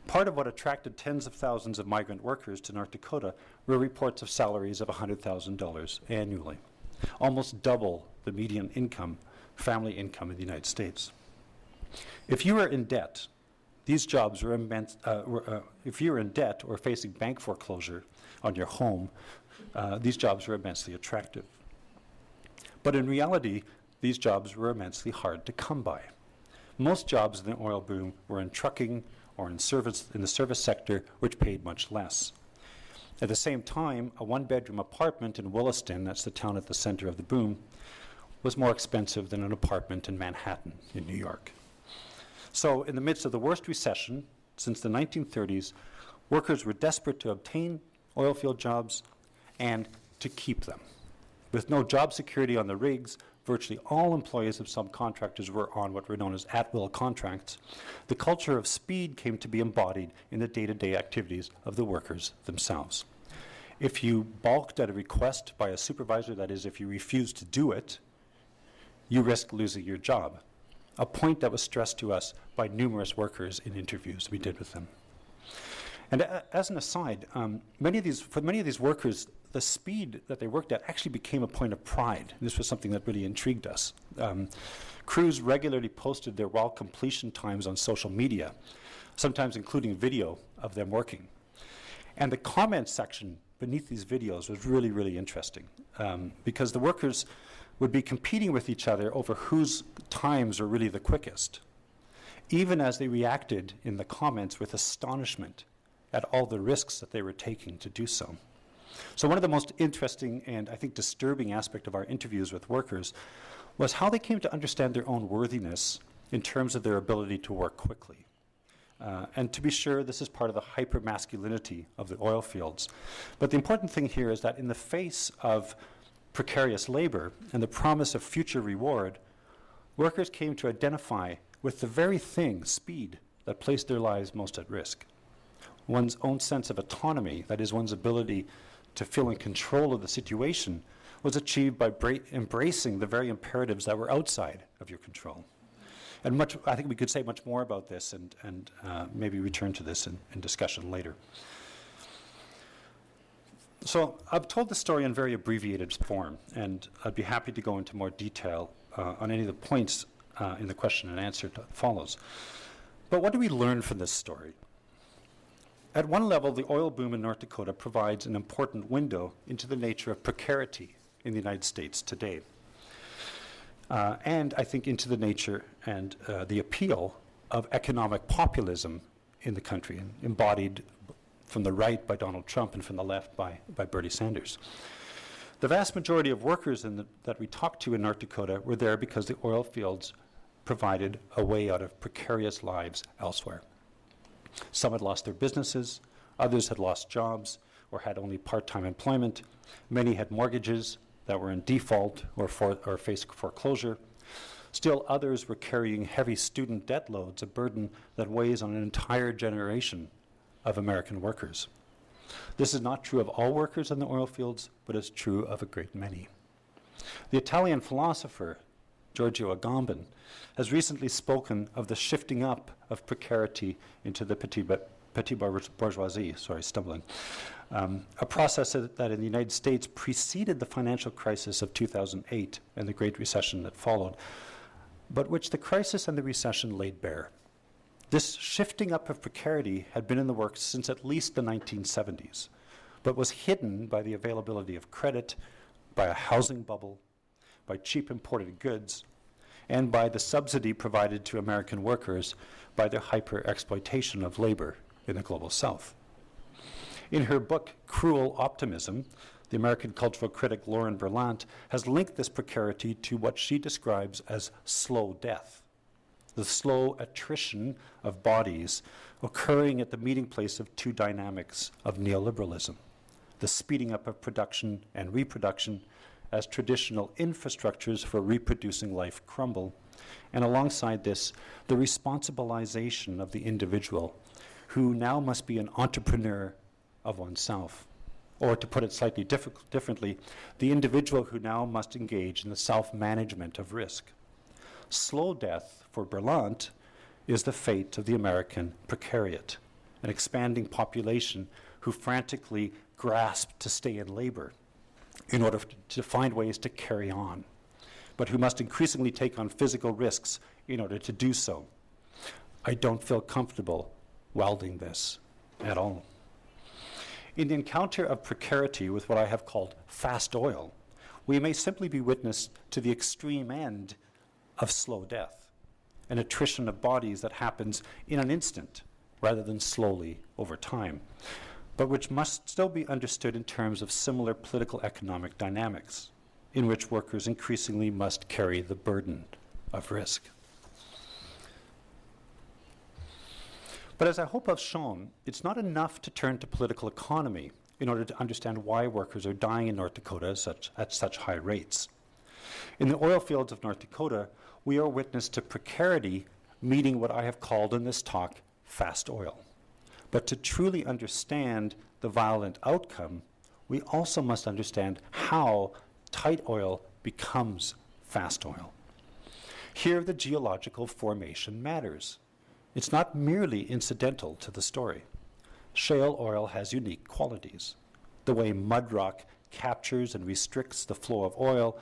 Speaker 3: Part of what attracted tens of thousands of migrant workers to North Dakota were reports of salaries of $100,000 annually, almost double the median income, family income in the United States. If you were in debt, these jobs were immense. If you were in debt or facing bank foreclosure on your home, these jobs were immensely attractive. But in reality, these jobs were immensely hard to come by. Most jobs in the oil boom were in trucking or in the service sector, which paid much less. At the same time, a one-bedroom apartment in Williston, that's the town at the center of the boom, was more expensive than an apartment in Manhattan in New York. So in the midst of the worst recession since the 1930s, workers were desperate to obtain oil field jobs and to keep them. With no job security on the rigs, virtually all employees of subcontractors were on what were known as at-will contracts. The culture of speed came to be embodied in the day-to-day activities of the workers themselves. If you balked at a request by a supervisor, that is, if you refused to do it, you risked losing your job, a point that was stressed to us by numerous workers in interviews we did with them. And as an aside, for many of these workers, the speed that they worked at actually became a point of pride. This was something that really intrigued us. Crews regularly posted their well completion times on social media, sometimes including video of them working. And the comments section beneath these videos was really, really interesting because the workers would be competing with each other over whose times are really the quickest, even as they reacted in the comments with astonishment at all the risks that they were taking to do so. So one of the most interesting and I think disturbing aspect of our interviews with workers was how they came to understand their own worthiness in terms of their ability to work quickly. And to be sure, this is part of the hyper-masculinity of the oil fields. But the important thing here is that in the face of precarious labor and the promise of future reward, workers came to identify with the very thing, speed, that placed their lives most at risk. One's own sense of autonomy, that is one's ability to feel in control of the situation, was achieved by embracing the very imperatives that were outside of your control. And I think we could say much more about this and maybe return to this in discussion later. So I've told the story in very abbreviated form, and I'd be happy to go into more detail on any of the points in the question and answer that follows. But what do we learn from this story? At one level, the oil boom in North Dakota provides an important window into the nature of precarity in the United States today. And I think into the nature and the appeal of economic populism in the country, embodied from the right by Donald Trump and from the left by Bernie Sanders. The vast majority of workers that we talked to in North Dakota were there because the oil fields provided a way out of precarious lives elsewhere. Some had lost their businesses, others had lost jobs or had only part-time employment. Many had mortgages that were in default or faced foreclosure. Still others were carrying heavy student debt loads, a burden that weighs on an entire generation of American workers. This is not true of all workers in the oil fields, but is true of a great many. The Italian philosopher Giorgio Agamben has recently spoken of the shifting up of precarity into the petit bourgeoisie, a process that in the United States preceded the financial crisis of 2008 and the Great Recession that followed, but which the crisis and the recession laid bare. This shifting up of precarity had been in the works since at least the 1970s, but was hidden by the availability of credit, by a housing bubble, by cheap imported goods, and by the subsidy provided to American workers by their hyper-exploitation of labor in the global South. In her book, Cruel Optimism, the American cultural critic Lauren Berlant has linked this precarity to what she describes as slow death, the slow attrition of bodies occurring at the meeting place of two dynamics of neoliberalism, the speeding up of production and reproduction as traditional infrastructures for reproducing life crumble, And alongside this, the responsibilization of the individual, who now must be an entrepreneur of oneself. Or to put it slightly differently, the individual who now must engage in the self-management of risk. Slow death for Berlant is the fate of the American precariat, an expanding population who frantically grasp to stay in labor in order to find ways to carry on, but who must increasingly take on physical risks in order to do so. I don't feel comfortable welding this at all. In the encounter of precarity with what I have called fast oil, we may simply be witness to the extreme end of slow death, an attrition of bodies that happens in an instant rather than slowly over time, but which must still be understood in terms of similar political economic dynamics, in which workers increasingly must carry the burden of risk. But as I hope I've shown, it's not enough to turn to political economy in order to understand why workers are dying in North Dakota at such high rates. In the oil fields of North Dakota, we are witness to precarity meeting what I have called in this talk fast oil. But to truly understand the violent outcome, we also must understand how tight oil becomes fast oil. Here, the geological formation matters. It's not merely incidental to the story. Shale oil has unique qualities. The way mud rock captures and restricts the flow of oil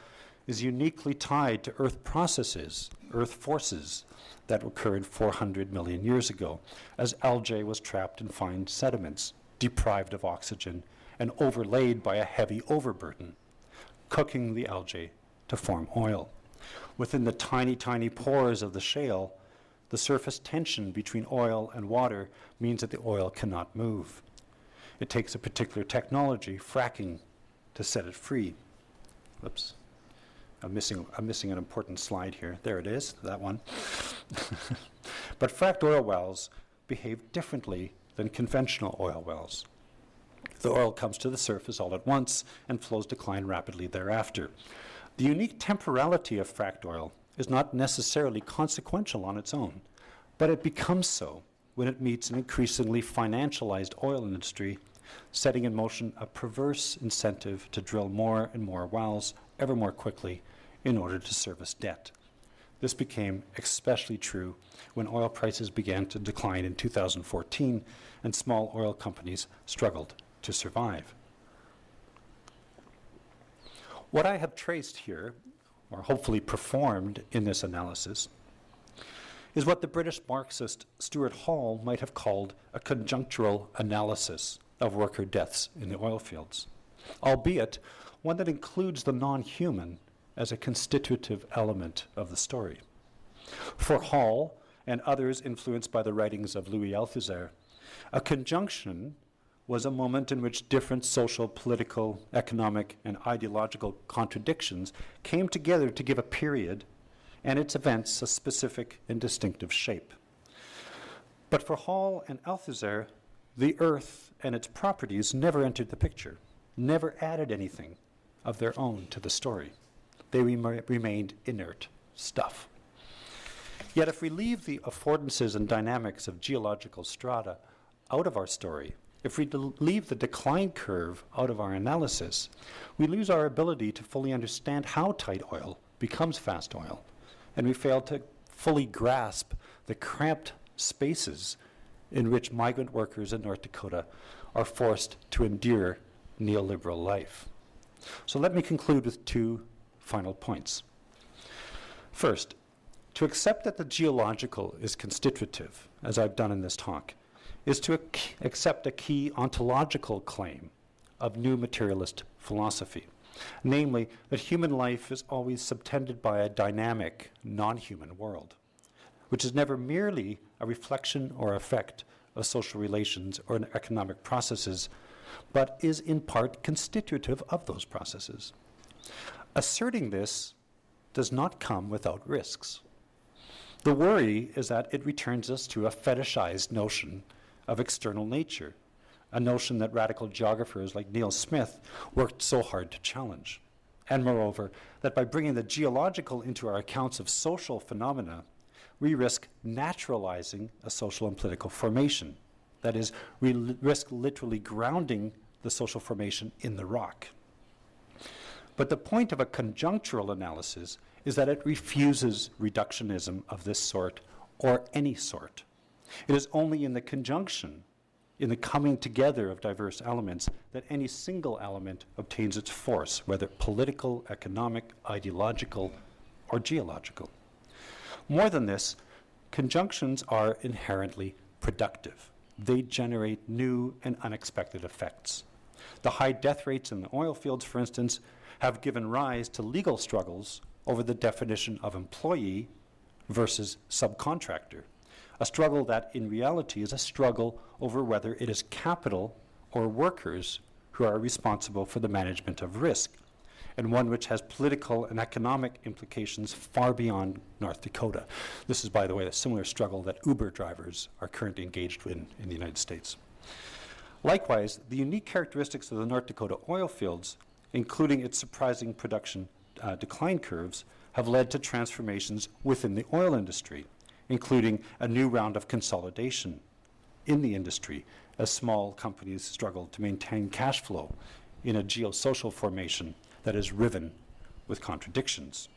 Speaker 3: is uniquely tied to earth processes, earth forces that occurred 400 million years ago, as algae was trapped in fine sediments, deprived of oxygen, and overlaid by a heavy overburden, cooking the algae to form oil. Within the tiny, tiny pores of the shale, the surface tension between oil and water means that the oil cannot move. It takes a particular technology, fracking, to set it free. Oops. I'm missing an important slide here. There it is, that one. But fracked oil wells behave differently than conventional oil wells. The oil comes to the surface all at once and flows decline rapidly thereafter. The unique temporality of fracked oil is not necessarily consequential on its own, but it becomes so when it meets an increasingly financialized oil industry, setting in motion a perverse incentive to drill more and more wells ever more quickly in order to service debt. This became especially true when oil prices began to decline in 2014 and small oil companies struggled to survive. What I have traced here, or hopefully performed in this analysis, is what the British Marxist Stuart Hall might have called a conjunctural analysis of worker deaths in the oil fields, albeit one that includes the non-human as a constitutive element of the story. For Hall and others influenced by the writings of Louis Althusser, a conjunction was a moment in which different social, political, economic, and ideological contradictions came together to give a period and its events a specific and distinctive shape. But for Hall and Althusser, the earth and its properties never entered the picture, never added anything of their own to the story. They remained inert stuff. Yet if we leave the affordances and dynamics of geological strata out of our story, if we leave the decline curve out of our analysis, we lose our ability to fully understand how tight oil becomes fast oil, and we fail to fully grasp the cramped spaces in which migrant workers in North Dakota are forced to endure neoliberal life. So let me conclude with two final points. First, to accept that the geological is constitutive, as I've done in this talk, is to accept a key ontological claim of new materialist philosophy, namely that human life is always subtended by a dynamic, non-human world, which is never merely a reflection or effect of social relations or economic processes, but is in part constitutive of those processes. Asserting this does not come without risks. The worry is that it returns us to a fetishized notion of external nature, a notion that radical geographers like Neil Smith worked so hard to challenge. and moreover, that by bringing the geological into our accounts of social phenomena, we risk naturalizing a social and political formation. That is, we risk literally grounding the social formation in the rock. But the point of a conjunctural analysis is that it refuses reductionism of this sort or any sort. It is only in the conjunction, in the coming together of diverse elements, that any single element obtains its force, whether political, economic, ideological, or geological. More than this, conjunctions are inherently productive. They generate new and unexpected effects. The high death rates in the oil fields, for instance, have given rise to legal struggles over the definition of employee versus subcontractor, a struggle that in reality is a struggle over whether it is capital or workers who are responsible for the management of risk, and one which has political and economic implications far beyond North Dakota. This is, by the way, a similar struggle that Uber drivers are currently engaged in the United States. Likewise, the unique characteristics of the North Dakota oil fields, including its surprising production decline curves, have led to transformations within the oil industry, including a new round of consolidation in the industry as small companies struggle to maintain cash flow in a geosocial formation that is riven with contradictions.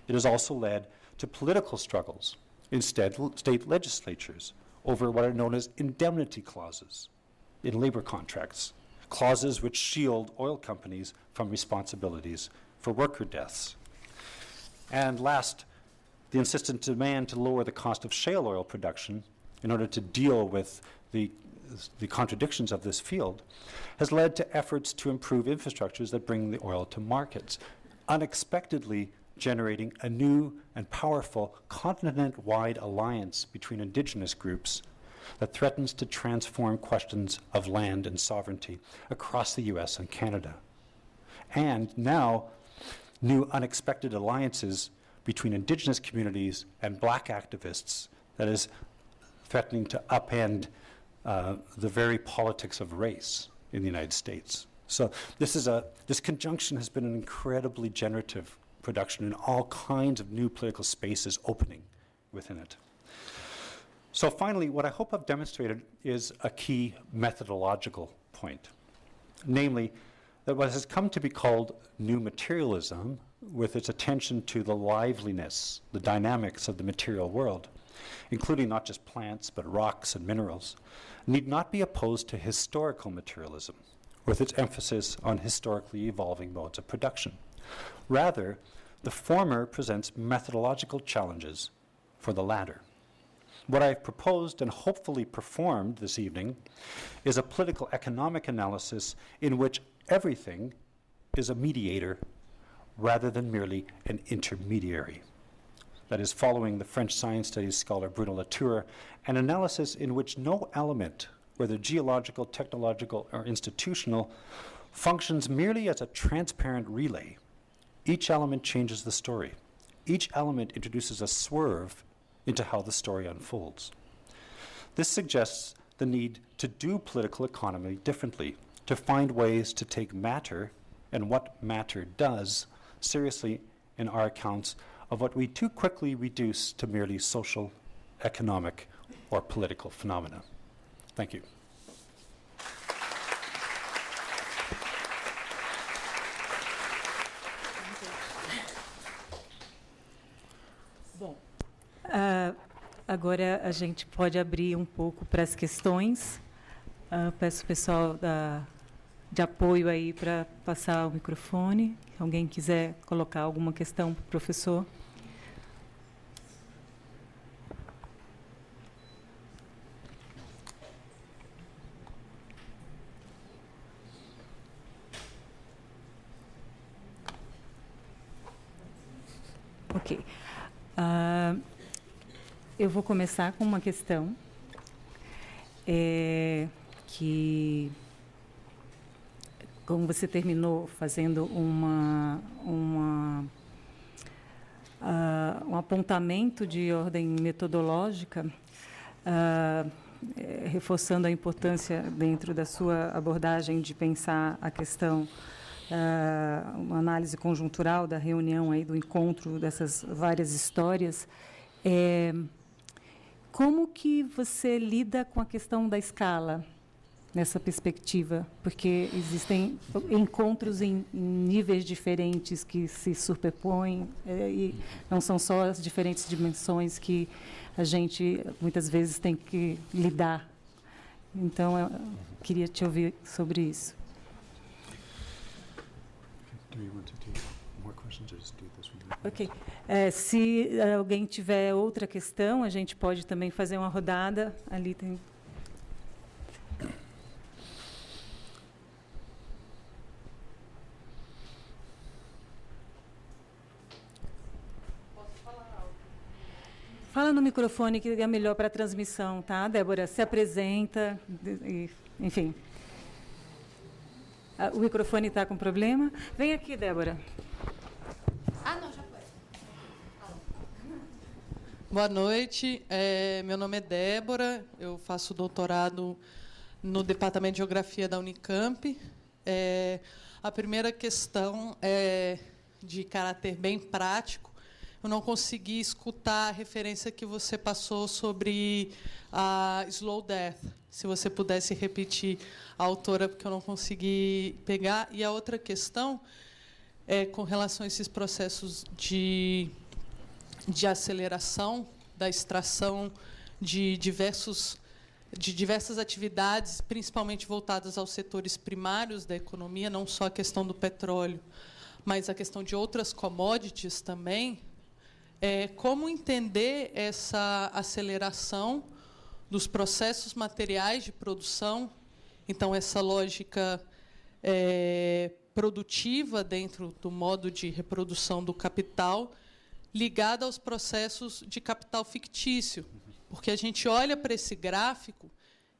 Speaker 3: It has also led to political struggles in state legislatures over what are known as indemnity clauses in labor contracts, clauses which shield oil companies from responsibilities for worker deaths. And last, the insistent demand to lower the cost of shale oil production in order to deal with the contradictions of this field has led to efforts to improve infrastructures that bring the oil to markets, unexpectedly generating a new and powerful continent-wide alliance between indigenous groups that threatens to transform questions of land and sovereignty across the US and Canada. And now, new unexpected alliances between indigenous communities and black activists that is threatening to upend the very politics of race in the United States. So this conjunction has been an incredibly generative production in all kinds of new political spaces opening within it. So finally, what I hope I've demonstrated is a key methodological point, namely that what has come to be called new materialism, with its attention to the liveliness, the dynamics of the material world, including not just plants, but rocks and minerals, need not be opposed to historical materialism, with its emphasis on historically evolving modes of production. Rather, the former presents methodological challenges for the latter. What I've proposed and hopefully performed this evening is a political economic analysis in which everything is a mediator rather than merely an intermediary. That is, following the French science studies scholar Bruno Latour, an analysis in which no element, whether geological, technological, or institutional, functions merely as a transparent relay. Each element changes the story. Each element introduces a swerve into how the story unfolds. This suggests the need to do political economy differently, to find ways to take matter and what matter does seriously in our accounts of what we too quickly reduce to merely social, economic, or political phenomena. Thank you.
Speaker 1: Bom, agora a gente pode abrir um pouco para as questões. Peço o pessoal de apoio aí para passar o microfone. Se alguém quiser colocar alguma questão para o professor. Ok. Eu vou começar com uma questão que, como você terminou fazendo um apontamento de ordem metodológica, reforçando a importância dentro da sua abordagem de pensar a questão uma análise conjuntural da reunião, aí, do encontro dessas várias histórias. Como que você lida com a questão da escala nessa perspectiva? Porque existem encontros em níveis diferentes que se superpõem, e não são só as diferentes dimensões que a gente, muitas vezes, tem que lidar. Então, eu queria te ouvir sobre isso. Ok. Se alguém tiver outra questão, a gente pode também fazer uma rodada. Ali tem... Fala no microfone, que é melhor para a transmissão, tá, Débora? Se apresenta, enfim. O microfone está com problema. Vem aqui, Débora.
Speaker 2: Não, já foi.
Speaker 5: Boa noite. Meu nome é Débora. Eu faço doutorado no Departamento de Geografia da Unicamp. A primeira questão é de caráter bem prático. Eu não consegui escutar a referência que você passou sobre a slow death. Se você pudesse repetir a autora, porque eu não consegui pegar. E a outra questão é com relação a esses processos de aceleração da extração de diversas atividades, principalmente voltadas aos setores primários da economia, não só a questão do petróleo, mas a questão de outras commodities também. Como entender essa aceleração dos processos materiais de produção, então, essa lógica produtiva dentro do modo de reprodução do capital, ligada aos processos de capital fictício. Porque a gente olha para esse gráfico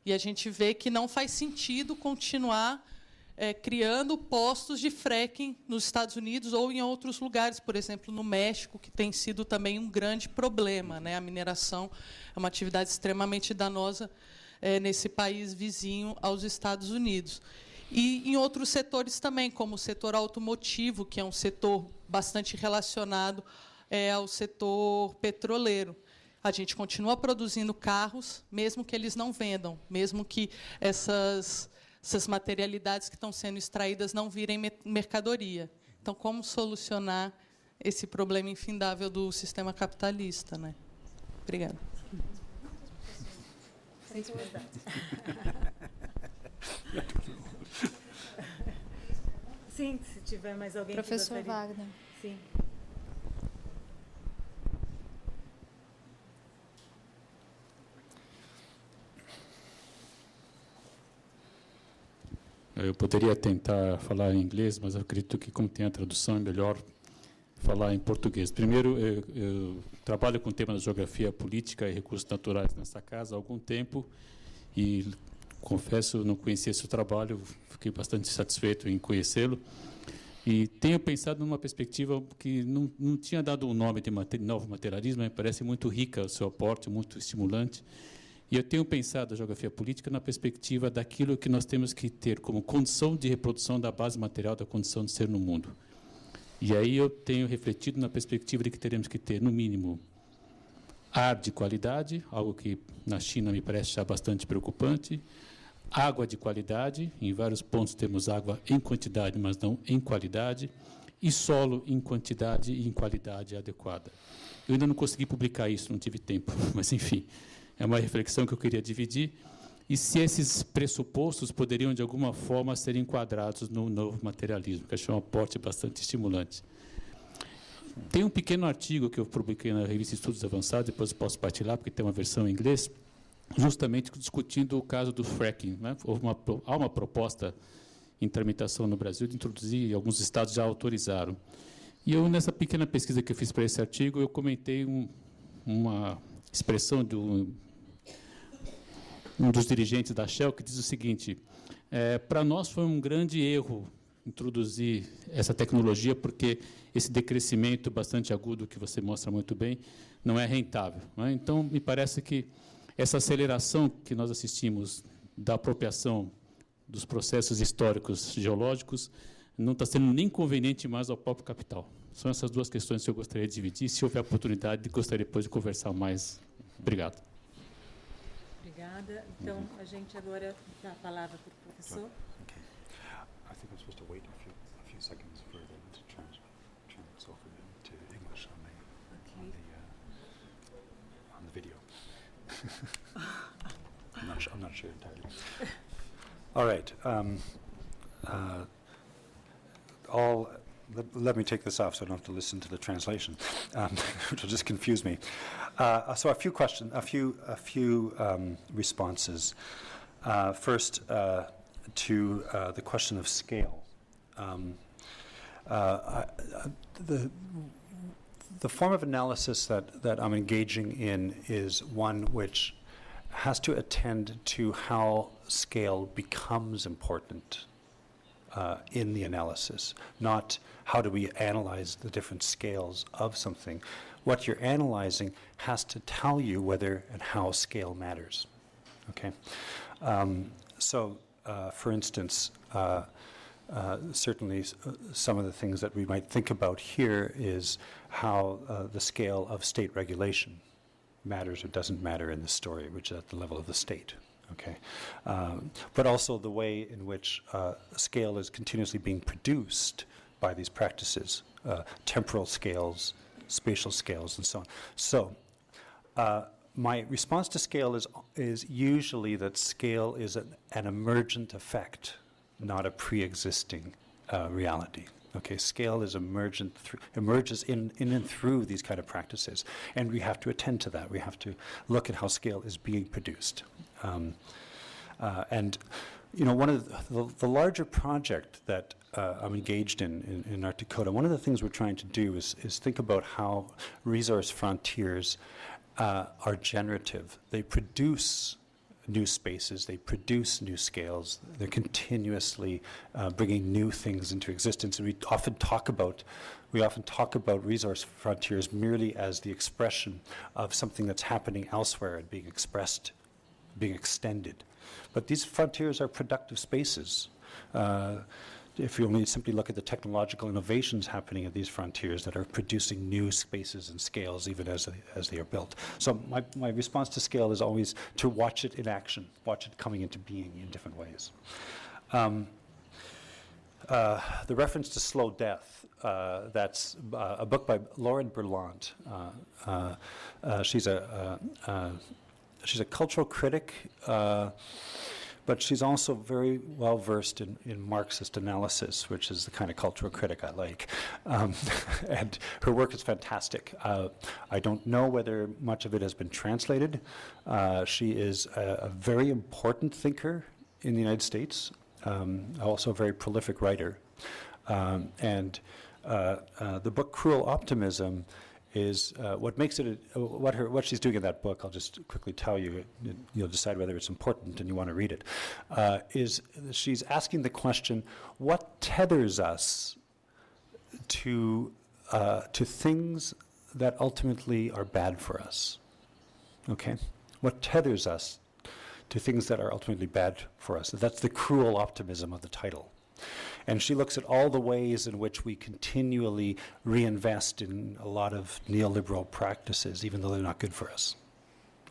Speaker 5: e a gente vê que não faz sentido continuar criando postos de fracking nos Estados Unidos ou em outros lugares, por exemplo, no México, que tem sido também um grande problema, né? A mineração é uma atividade extremamente danosa nesse país vizinho aos Estados Unidos. E em outros setores também, como o setor automotivo, que é um setor bastante relacionado ao setor petroleiro. A gente continua produzindo carros, mesmo que eles não vendam, mesmo que essas materialidades que estão sendo extraídas não virem mercadoria. Então, como solucionar esse problema infindável do sistema capitalista, né? Obrigada.
Speaker 1: Sim, se tiver mais alguém.
Speaker 2: Professor Wagner.
Speaker 1: Sim.
Speaker 6: Eu poderia tentar falar em inglês, mas eu acredito que, como tem a tradução, é melhor falar em português. Primeiro, eu trabalho com o tema da geografia política e recursos naturais nessa casa há algum tempo e, confesso, não conhecia esse trabalho, fiquei bastante satisfeito em conhecê-lo. E tenho pensado numa perspectiva que não tinha dado um nome de novo materialismo, mas parece muito rica o seu aporte, muito estimulante. E eu tenho pensado a geografia política na perspectiva daquilo que nós temos que ter como condição de reprodução da base material da condição de ser no mundo. E aí eu tenho refletido na perspectiva de que teremos que ter, no mínimo, ar de qualidade, algo que na China me parece já bastante preocupante, água de qualidade, em vários pontos temos água em quantidade, mas não em qualidade, e solo em quantidade e em qualidade adequada. Eu ainda não consegui publicar isso, não tive tempo, mas, enfim, é uma reflexão que eu queria dividir, e se esses pressupostos poderiam, de alguma forma, ser enquadrados no novo materialismo, que achei um aporte bastante estimulante. Tem um pequeno artigo que eu publiquei na revista Estudos Avançados, depois eu posso partilhar, porque tem uma versão em inglês, justamente discutindo o caso do fracking, né? Há uma proposta em tramitação no Brasil de introduzir, e alguns estados já autorizaram. E eu, nessa pequena pesquisa que eu fiz para esse artigo, eu comentei uma expressão de um dos dirigentes da Shell, que diz o seguinte: para nós foi um grande erro introduzir essa tecnologia, porque esse decrescimento bastante agudo, que você mostra muito bem, não é rentável. Não é? Então, me parece que essa aceleração que nós assistimos da apropriação dos processos históricos geológicos não está sendo nem conveniente mais ao próprio capital. São essas duas questões que eu gostaria de dividir. Se houver oportunidade, gostaria depois de conversar mais. Obrigado.
Speaker 1: Obrigada. Então, a gente agora dá a palavra para o professor.
Speaker 3: Okay. I think I'm supposed to wait a few seconds for them to transfer to English on the video. I'm not sure entirely. All right. Let me take this off so I don't have to listen to the translation, which will just confuse me. So a few questions, a few responses. First, to the question of scale. The form of analysis that I'm engaging in is one which has to attend to how scale becomes important in the analysis, not how do we analyze the different scales of something. What you're analyzing has to tell you whether and how scale matters. Okay, so for instance, certainly some of the things that we might think about here is how the scale of state regulation matters or doesn't matter in this story, which is at the level of the state. Okay, but also the way in which scale is continuously being produced by these practices, temporal scales, spatial scales, and so on. So my response to scale is usually that scale is an emergent effect, not a pre-existing reality. Okay, scale is emerges in and through these kind of practices, and we have to attend to that. We have to look at how scale is being produced. And you know, one of the larger project that I'm engaged in North Dakota, one of the things we're trying to do is think about how resource frontiers are generative. They produce new spaces, they produce new scales, they're continuously bringing new things into existence. And we often talk about resource frontiers merely as the expression of something that's happening elsewhere and being expressed, being extended. But these frontiers are productive spaces. If you only simply look at the technological innovations happening at these frontiers that are producing new spaces and scales even as they are built. So my response to scale is always to watch it in action, watch it coming into being in different ways. The reference to slow death, that's a book by Lauren Berlant. She's a cultural critic, but she's also very well versed in Marxist analysis, which is the kind of cultural critic I like. And her work is fantastic. I don't know whether much of it has been translated. She is a very important thinker in the United States, also a very prolific writer. And the book Cruel Optimism is what makes it what she's doing in that book. I'll just quickly tell you. You'll decide whether it's important and you want to read it. Is she's asking the question: what tethers us to things that ultimately are bad for us? Okay, what tethers us to things that are ultimately bad for us? That's the cruel optimism of the title. And she looks at all the ways in which we continually reinvest in a lot of neoliberal practices, even though they're not good for us.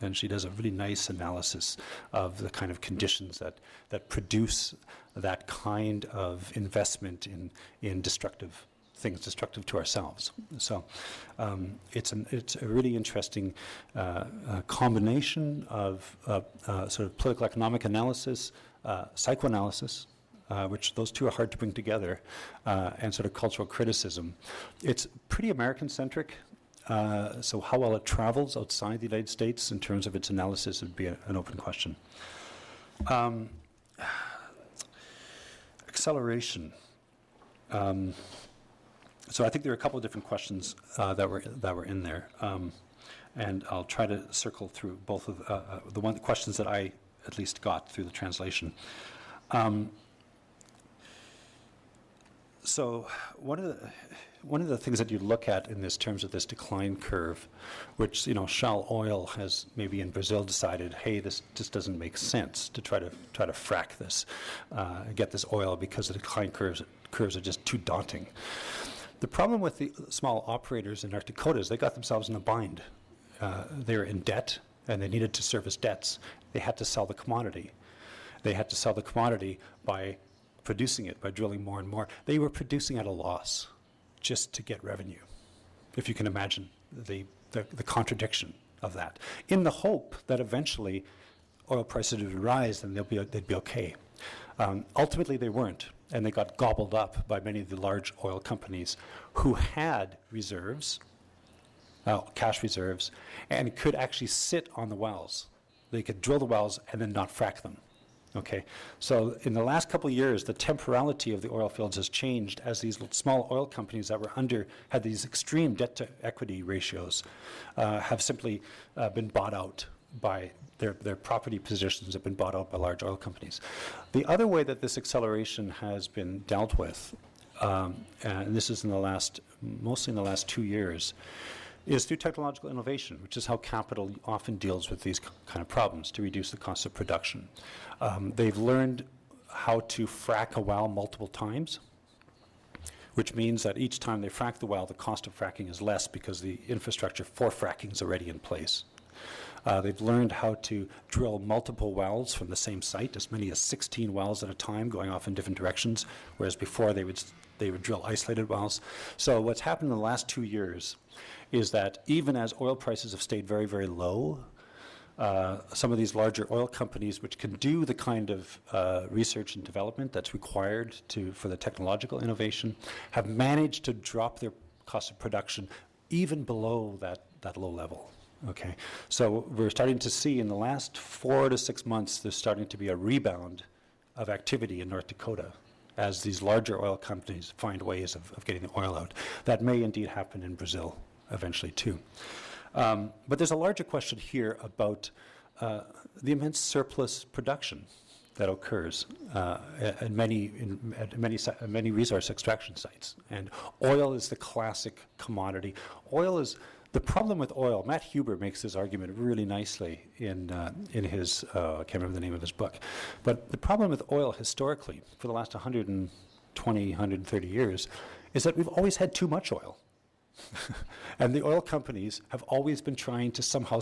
Speaker 3: And she does a really nice analysis of the kind of conditions that produce that kind of investment in destructive things, destructive to ourselves. So it's a really interesting combination of sort of political economic analysis, psychoanalysis, which those two are hard to bring together, and sort of cultural criticism. It's pretty American-centric, so how well it travels outside the United States in terms of its analysis would be an open question. Acceleration. So I think there are a couple of different questions that were in there, and I'll try to circle through both of the questions that I at least got through the translation. So one of the things that you look at in this terms of this decline curve, which Shell Oil has maybe in Brazil decided, hey, this just doesn't make sense to try to frack this, get this oil because the decline curves are just too daunting. The problem with the small operators in North Dakota is they got themselves in a bind. They were in debt and they needed to service debts. They had to sell the commodity. They had to sell the commodity by producing it, by drilling more and more. They were producing at a loss just to get revenue, if you can imagine the contradiction of that, in the hope that eventually oil prices would rise and they'd be okay. Ultimately, they weren't, and they got gobbled up by many of the large oil companies who had reserves, cash reserves, and could actually sit on the wells. They could drill the wells and then not frack them. Okay, so in the last couple of years, the temporality of the oil fields has changed as these small oil companies that were had these extreme debt-to-equity ratios have simply been bought out by their property positions have been bought out by large oil companies. The other way that this acceleration has been dealt with, and this is mostly in the last 2 years, is through technological innovation, which is how capital often deals with these kind of problems to reduce the cost of production. They've learned how to frack a well multiple times, which means that each time they frack the well, the cost of fracking is less because the infrastructure for fracking is already in place. They've learned how to drill multiple wells from the same site, as many as 16 wells at a time going off in different directions, whereas before they would drill isolated wells. So what's happened in the last 2 years is that even as oil prices have stayed very, very low, some of these larger oil companies, which can do the kind of research and development that's required for the technological innovation, have managed to drop their cost of production even below that low level. Okay, so we're starting to see in the last 4 to 6 months, there's starting to be a rebound of activity in North Dakota as these larger oil companies find ways of getting the oil out. That may indeed happen in Brazil eventually too. But there's a larger question here about the immense surplus production that occurs at many resource extraction sites. And oil is the classic commodity. The problem with oil, Matt Huber makes this argument really nicely in his, I can't remember the name of his book, but the problem with oil historically for the last 120, 130 years is that we've always had too much oil. And the oil companies have always been trying to somehow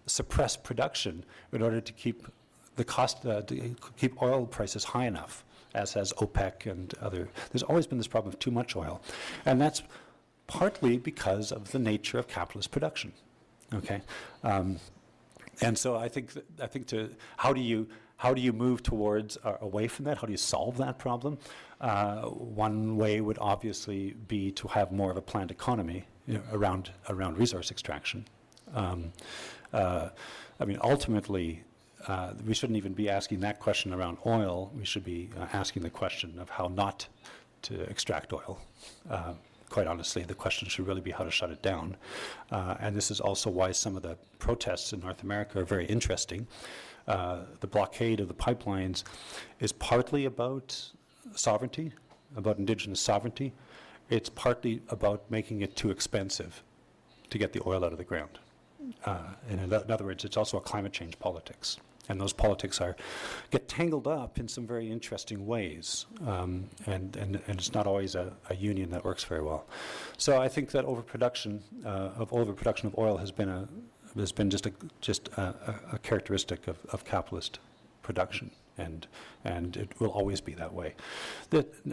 Speaker 3: suppress production in order to keep the cost, to keep oil prices high enough, as has OPEC and other. There's always been this problem of too much oil. And that's partly because of the nature of capitalist production. Okay, and so I think how do you move towards away from that? How do you solve that problem? One way would obviously be to have more of a planned economy around resource extraction. I mean, ultimately, we shouldn't even be asking that question around oil. We should be asking the question of how not to extract oil. Quite honestly, the question should really be how to shut it down. And this is also why some of the protests in North America are very interesting. The blockade of the pipelines is partly about sovereignty, about indigenous sovereignty. It's partly about making it too expensive to get the oil out of the ground. And in other words, it's also a climate change politics. And those politics get tangled up in some very interesting ways, and it's not always a union that works very well. So I think that overproduction of oil has been just a characteristic of capitalist production, and it will always be that way.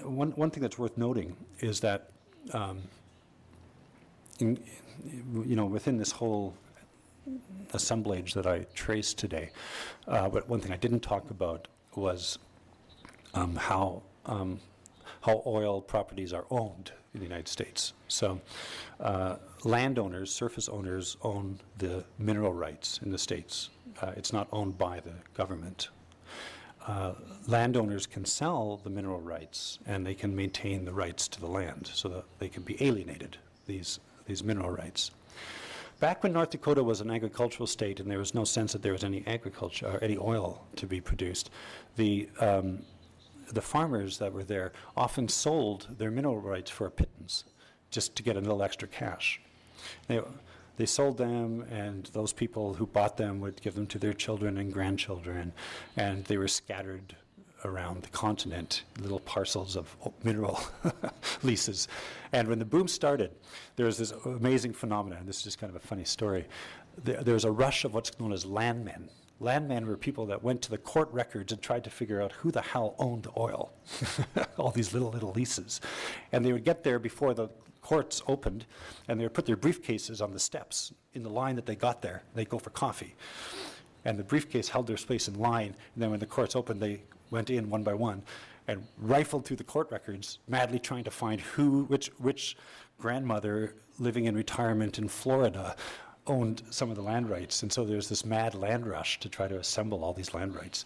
Speaker 3: One thing that's worth noting is that within this whole assemblage that I traced today, but one thing I didn't talk about was how oil properties are owned in the United States. So landowners, surface owners, own the mineral rights in the states. It's not owned by the government. Landowners can sell the mineral rights, and they can maintain the rights to the land so that they can be alienated, these mineral rights. Back when North Dakota was an agricultural state and there was no sense that there was any agriculture or any oil to be produced, the the farmers that were there often sold their mineral rights for a pittance just to get a little extra cash. They sold them, and those people who bought them would give them to their children and grandchildren, and they were scattered around the continent, little parcels of mineral leases. And when the boom started, there was this amazing phenomenon. This is just kind of a funny story. There was a rush of what's known as landmen. Landmen were people that went to the court records and tried to figure out who the hell owned the oil. All these little leases. And they would get there before the courts opened, and they would put their briefcases on the steps in the line that they got there. They'd go for coffee. And the briefcase held their space in line, and then when the courts opened, they went in one by one and rifled through the court records, madly trying to find which grandmother living in retirement in Florida owned some of the land rights. And so there's this mad land rush to try to assemble all these land rights.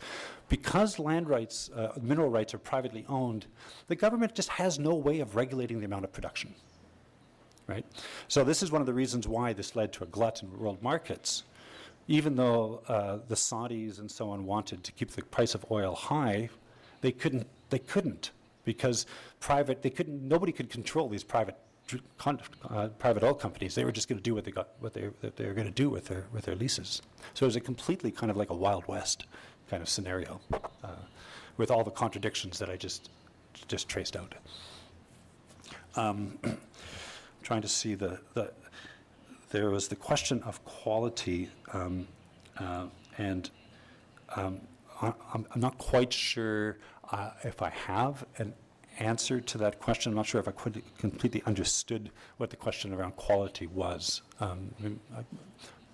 Speaker 3: Because land rights, mineral rights are privately owned, the government just has no way of regulating the amount of production, right? So this is one of the reasons why this led to a glut in world markets. Even though the Saudis and so on wanted to keep the price of oil high, they couldn't because nobody could control these private oil companies. They were just going to do what they were going to do with their leases. So it was a completely kind of like a Wild West kind of scenario, with all the contradictions that I just traced out. Trying to see there was the question of quality, and I'm not quite sure if I have an answer to that question. I'm not sure if I completely understood what the question around quality was. I'm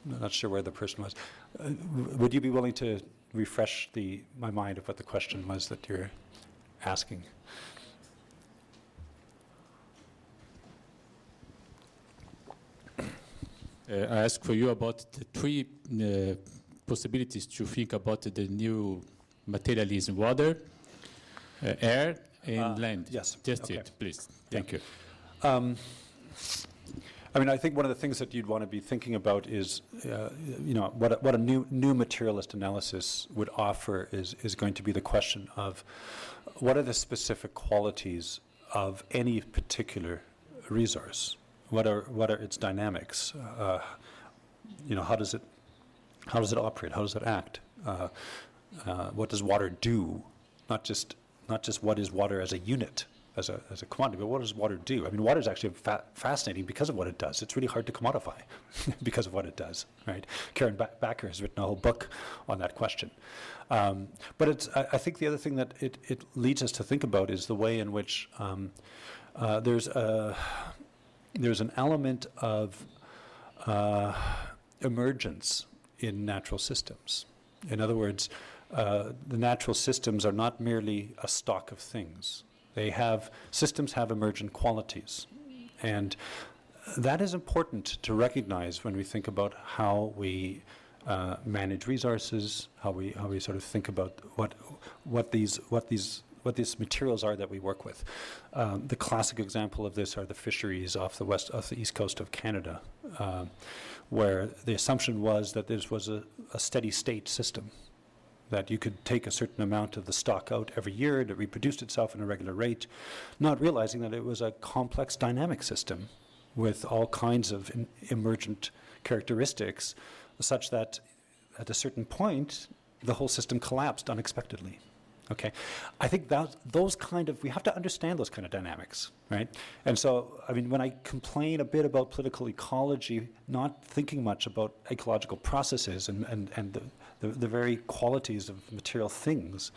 Speaker 3: not sure where the person was. Would you be willing to refresh my mind of what the question was that you're asking?
Speaker 6: I asked for you about the three possibilities to think about the new materialism: water, air, and land.
Speaker 3: Yes.
Speaker 6: Just
Speaker 3: okay.
Speaker 6: it, please. Thank you.
Speaker 3: I mean, I think one of the things that you'd want to be thinking about is, what a new materialist analysis would offer is going to be the question of what are the specific qualities of any particular resource. What are its dynamics? How does it operate? How does it act? What does water do? Not just what is water as a unit, as a commodity, but what does water do? I mean, water is actually fascinating because of what it does. It's really hard to commodify because of what it does, right? Karen Backer has written a whole book on that question. But I think the other thing that it leads us to think about is the way in which there's an element of emergence in natural systems. In other words, the natural systems are not merely a stock of things. Systems have emergent qualities. And that is important to recognize when we think about how we manage resources, how we sort of think about what these materials are that we work with. The classic example of this are the fisheries off the east coast of Canada, where the assumption was that this was a steady state system, that you could take a certain amount of the stock out every year that reproduced itself at a regular rate, not realizing that it was a complex dynamic system with all kinds of emergent characteristics, such that at a certain point, the whole system collapsed unexpectedly. Okay, I think we have to understand those kind of dynamics, right? And so, I mean, when I complain a bit about political ecology, not thinking much about ecological processes and the very qualities of material things,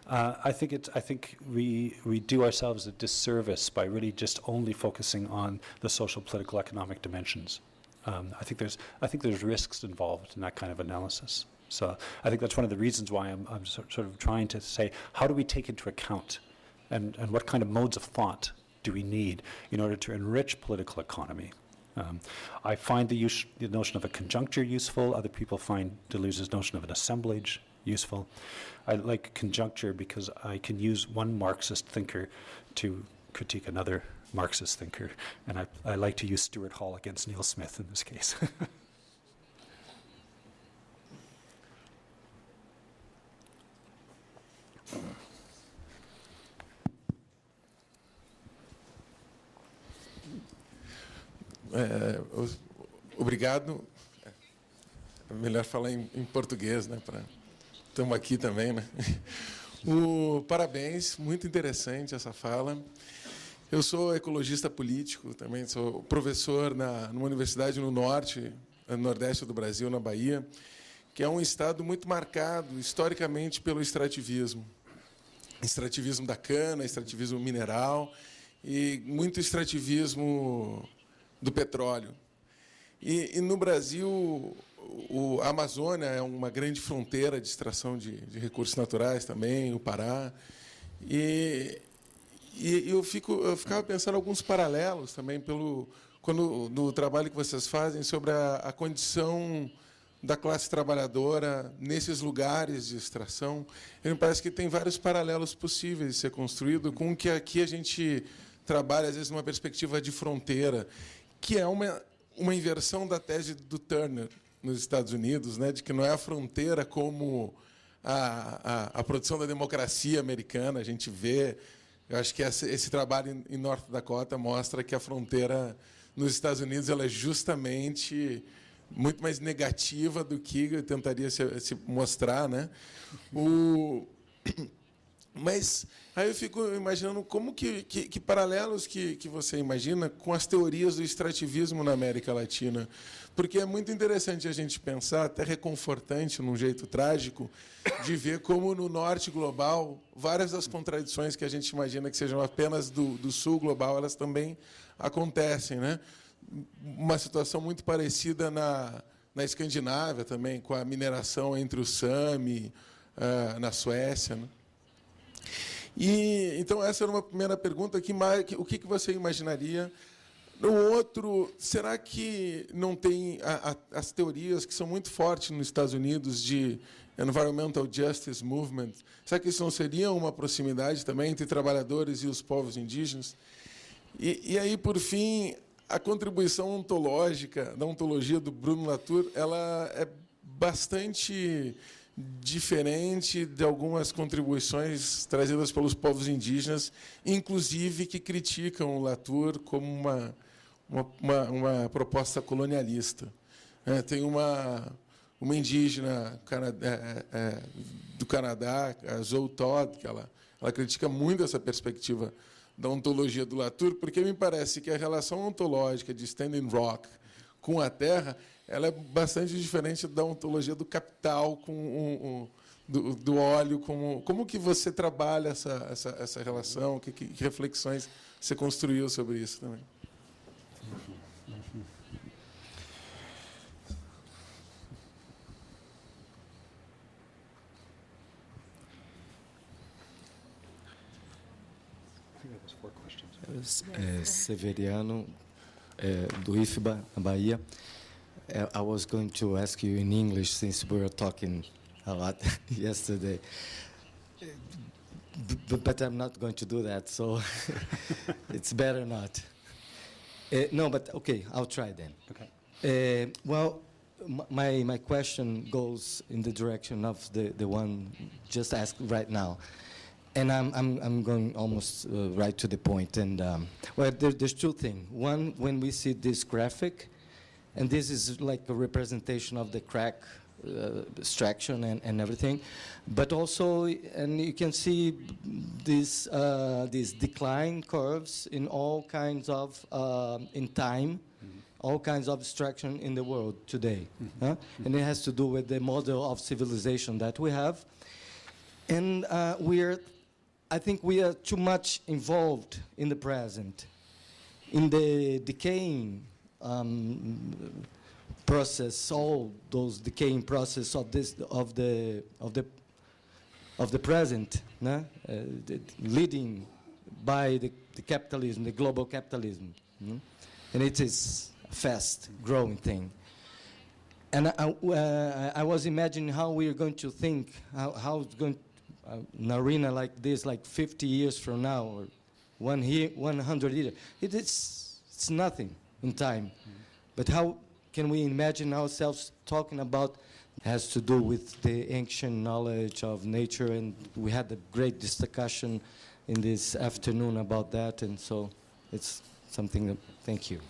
Speaker 3: I think we do ourselves a disservice by really just only focusing on the social, political, economic dimensions. I think there's risks involved in that kind of analysis. So I think that's one of the reasons why I'm sort of trying to say, how do we take into account and what kind of modes of thought do we need in order to enrich political economy? I find the notion of a conjuncture useful. Other people find Deleuze's notion of an assemblage useful. I like conjuncture because I can use one Marxist thinker to critique another Marxist thinker. And I like to use Stuart Hall against Neil Smith in this case.
Speaker 7: Obrigado. É melhor falar em português, né? Estamos aqui também, né? Parabéns, muito interessante essa fala. Eu sou ecologista político, também sou professor numa universidade no nordeste do Brasil, na Bahia, que é um estado muito marcado historicamente pelo extrativismo. Extrativismo da cana, extrativismo mineral e muito extrativismo do petróleo. E no Brasil, a Amazônia é uma grande fronteira de extração de recursos naturais também, o Pará. E eu ficava pensando alguns paralelos também no trabalho que vocês fazem sobre a condição da classe trabalhadora nesses lugares de extração. Me parece que tem vários paralelos possíveis de ser construído com o que aqui a gente trabalha, às vezes, numa perspectiva de fronteira, que é uma inversão da tese do Turner nos Estados Unidos, né, de que não é a fronteira como a produção da democracia americana. A gente vê, eu acho que esse trabalho em North Dakota mostra que a fronteira nos Estados Unidos ela é justamente muito mais negativa do que tentaria se mostrar, né? Mas aí eu fico imaginando como que paralelos que você imagina com as teorias do extrativismo na América Latina, porque é muito interessante a gente pensar, até reconfortante, num jeito trágico, de ver como no norte global várias das contradições que a gente imagina que sejam apenas do sul global, elas também acontecem, né? Uma situação muito parecida na Escandinávia também, com a mineração entre o Sami, na Suécia, né? Então, essa era uma primeira pergunta. O que você imaginaria? No outro, será que não tem as teorias que são muito fortes nos Estados Unidos de Environmental Justice Movement? Será que isso não seria uma proximidade também entre trabalhadores e os povos indígenas? E aí, por fim, a contribuição ontológica da ontologia do Bruno Latour, ela é bastante diferente de algumas contribuições trazidas pelos povos indígenas, inclusive que criticam o Latour como uma proposta colonialista. Tem uma indígena do Canadá, a Zoe Todd, que ela critica muito essa perspectiva da ontologia do Latour, porque me parece que a relação ontológica de Standing Rock com a Terra ela é bastante diferente da ontologia do capital com do óleo. Como que você trabalha essa relação? Que reflexões você construiu sobre isso também?
Speaker 8: Severiano, do IFBA, na Bahia. I was going to ask you in English since we were talking a lot yesterday, but I'm not going to do that, so it's better not. No, but okay, I'll try then.
Speaker 3: Okay.
Speaker 8: Well, my question goes in the direction of the one just asked right now. And I'm going almost right to the point. And well, there's two things. One, when we see this graphic, and this is like a representation of the crack extraction and everything, but also, and you can see these decline curves in all kinds of in time, all kinds of extraction in the world today, and it has to do with the model of civilization that we have, and I think we are too much involved in the present, in the decaying process, all those decaying process of the present, leading by the capitalism, the global capitalism, and it is a fast-growing thing. And I was imagining how we are going to think, how it's going. An arena like this, like 50 years from now, or 100 years, it's nothing in time. But how can we imagine ourselves talking about? Has to do with the ancient knowledge of nature, and we had a great discussion in this afternoon about that, and so it's something that. Thank you.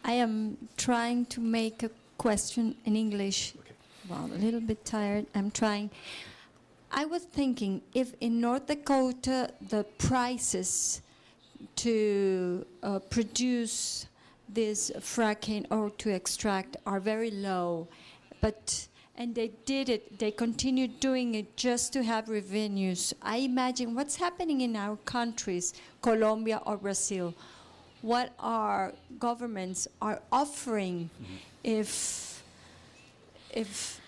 Speaker 9: I am trying to make a question in English.
Speaker 3: Okay.
Speaker 9: Well, a little bit tired. I'm trying. I was thinking if in North Dakota the prices to produce this fracking or to extract are very low, and they did it, they continued doing it just to have revenues. I imagine what's happening in our countries, Colombia or Brazil, what our governments are offering if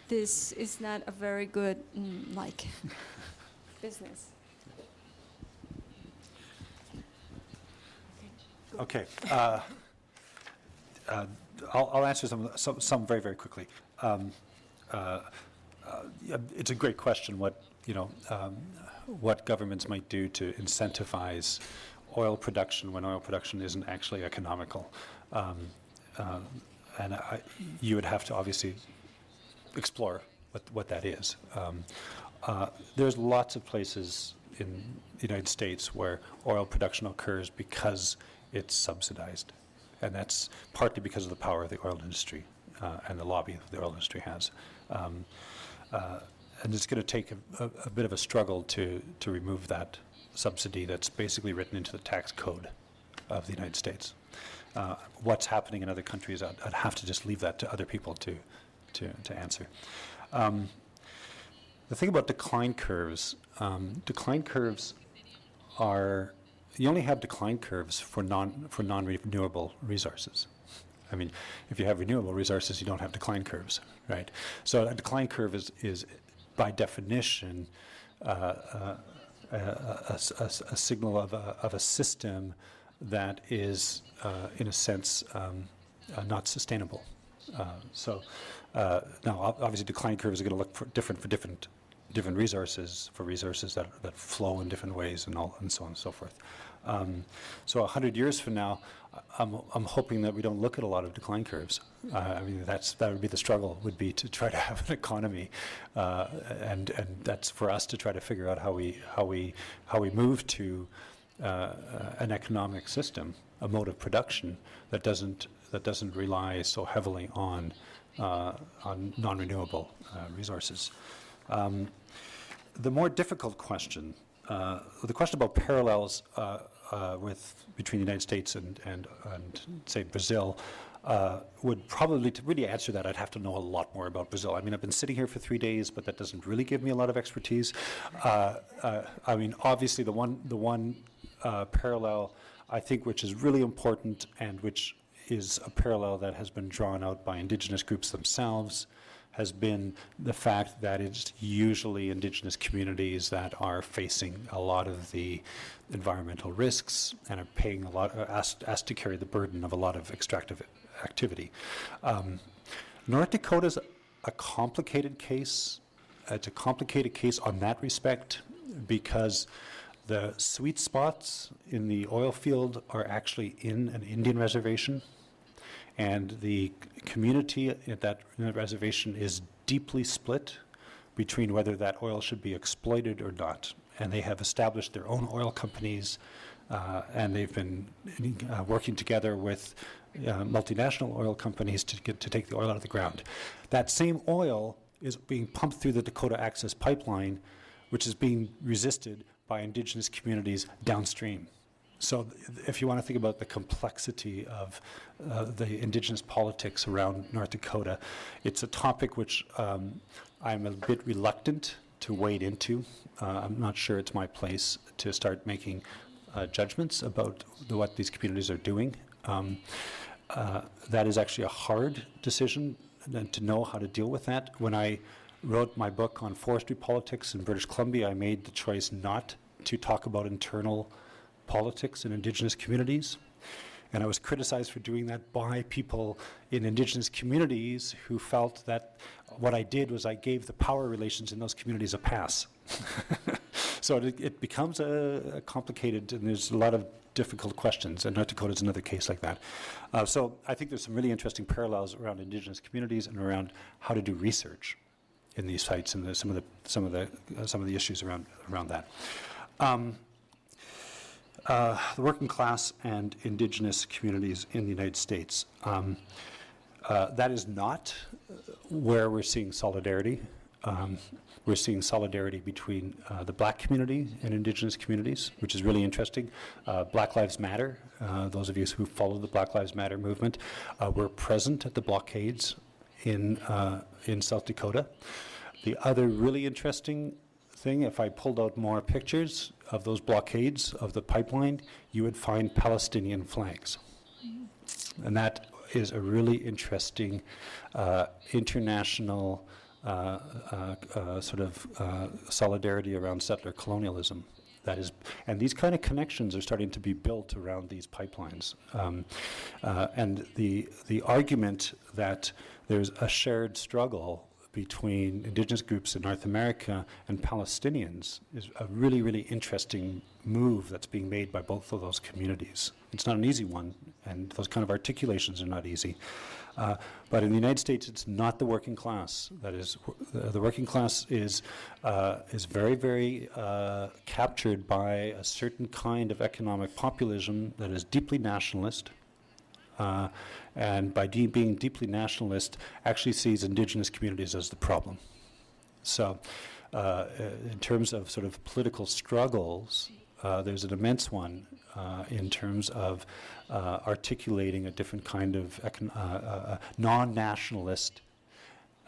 Speaker 9: this is not a very good business.
Speaker 3: Okay. I'll answer some very, very quickly. It's a great question. What governments might do to incentivize oil production when oil production isn't actually economical, and you would have to obviously explore what that is. There's lots of places in the United States where oil production occurs because it's subsidized, and that's partly because of the power of the oil industry and the lobby the oil industry has. And it's going to take a bit of a struggle to remove that subsidy that's basically written into the tax code of the United States. What's happening in other countries, I'd have to just leave that to other people to answer. The thing about decline curves are, you only have decline curves for non-renewable resources. I mean, if you have renewable resources, you don't have decline curves, right? So a decline curve is by definition a signal of a system that is, in a sense, not sustainable. Now, obviously, decline curves are going to look different for different resources, for resources that flow in different ways, and so on and so forth. So 100 years from now, I'm hoping that we don't look at a lot of decline curves. I mean, that would be the struggle, would be to try to have an economy, and that's for us to try to figure out how we move to an economic system, a mode of production that doesn't rely so heavily on non-renewable resources. The more difficult question, the question about parallels between the United States and say Brazil, would probably, to really answer that, I'd have to know a lot more about Brazil. I mean, I've been sitting here for 3 days, but that doesn't really give me a lot of expertise. I mean, obviously, the one parallel I think which is really important, and which is a parallel that has been drawn out by indigenous groups themselves, has been the fact that it's usually indigenous communities that are facing a lot of the environmental risks and are paying a lot, asked to carry the burden of a lot of extractive activity. North Dakota's a complicated case. It's a complicated case on that respect because the sweet spots in the oil field are actually in an Indian reservation, and the community at that reservation is deeply split between whether that oil should be exploited or not. And they have established their own oil companies, and they've been working together with multinational oil companies to take the oil out of the ground. That same oil is being pumped through the Dakota Access Pipeline, which is being resisted by indigenous communities downstream. So if you want to think about the complexity of the indigenous politics around North Dakota, it's a topic which I'm a bit reluctant to wade into. I'm not sure it's my place to start making judgments about what these communities are doing. That is actually a hard decision, and to know how to deal with that. When I wrote my book on forestry politics in British Columbia, I made the choice not to talk about internal politics in indigenous communities. And I was criticized for doing that by people in indigenous communities who felt that what I did was I gave the power relations in those communities a pass. So it becomes a complicated, and there's a lot of difficult questions, and North Dakota is another case like that. So I think there's some really interesting parallels around indigenous communities and around how to do research in these sites, and some of the issues around that. The working class and indigenous communities in the United States. That is not where we're seeing solidarity. We're seeing solidarity between the black community and indigenous communities, which is really interesting. Black Lives Matter, those of you who follow the Black Lives Matter movement, were present at the blockades in South Dakota. The other really interesting thing, if I pulled out more pictures of those blockades of the pipeline, you would find Palestinian flags. And that is a really interesting international solidarity around settler colonialism. That is, and these kind of connections are starting to be built around these pipelines. And the argument that there's a shared struggle between indigenous groups in North America and Palestinians is a really, really interesting move that's being made by both of those communities. It's not an easy one, and those kind of articulations are not easy. But in the United States, it's not the working class. That is, the working class is very, very captured by a certain kind of economic populism that is deeply nationalist, and by being deeply nationalist, actually sees indigenous communities as the problem. So, in terms of sort of political struggles, there's an immense one in terms of articulating a different kind of non-nationalist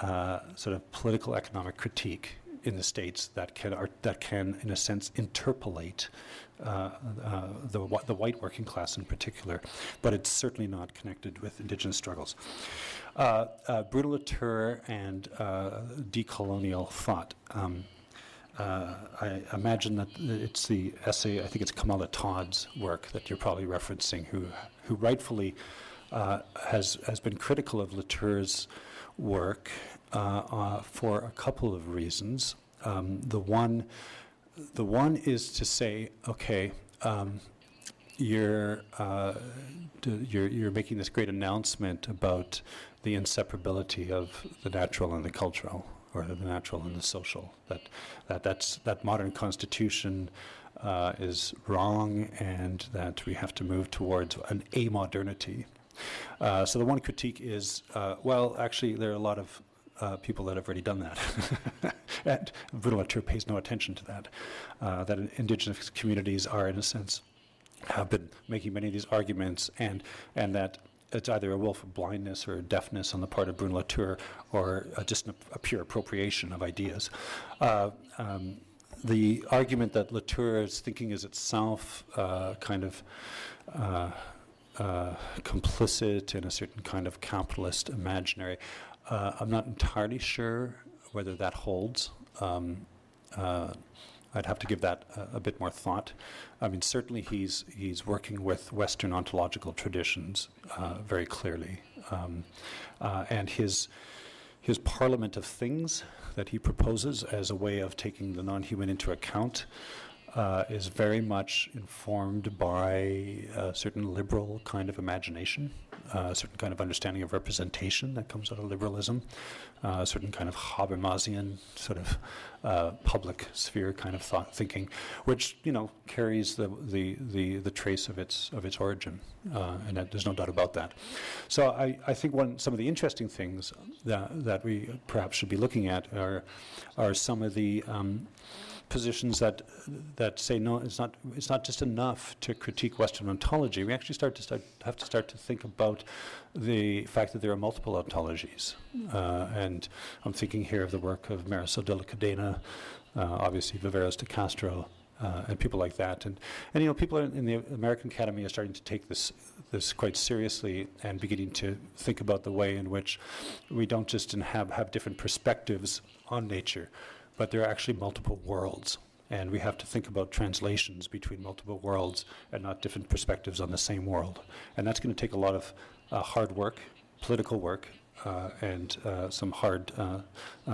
Speaker 3: sort of political economic critique in the States that can, in a sense, interpolate the white working class in particular, but it's certainly not connected with indigenous struggles. Bruno Latour and decolonial thought. I imagine that it's the essay, I think it's Kamala Todd's work that you're probably referencing, who rightfully has been critical of Latour's work for a couple of reasons. The one is to say, okay, you're making this great announcement about the inseparability of the natural and the cultural, or the natural and the social. That modern constitution is wrong, and that we have to move towards an amodernity. So the one critique is, well, actually, there are a lot of people that have already done that. And Bruno Latour pays no attention to that. That indigenous communities are, in a sense, have been making many of these arguments, and that it's either a willful blindness or a deafness on the part of Bruno Latour, or just a pure appropriation of ideas. The argument that Latour's thinking is itself kind of complicit in a certain kind of capitalist imaginary, I'm not entirely sure whether that holds. I'd have to give that a bit more thought. I mean, certainly he's working with Western ontological traditions very clearly, and his Parliament of Things that he proposes as a way of taking the non-human into account is very much informed by a certain liberal kind of imagination, a certain kind of understanding of representation that comes out of liberalism, a certain kind of Habermasian sort of public sphere kind of thinking, which carries the trace of its origin, and there's no doubt about that. So I think some of the interesting things that we perhaps should be looking at are some of the positions that say no, it's not just enough to critique Western ontology. We actually have to start to think about the fact that there are multiple ontologies, and I'm thinking here of the work of Marisol de la Cadena, obviously Viveros de Castro, and people like that, and people in the American Academy are starting to take this quite seriously and beginning to think about the way in which we don't just have different perspectives on nature, but there are actually multiple worlds, and we have to think about translations between multiple worlds and not different perspectives on the same world. And that's going to take a lot of hard work, political work, and some hard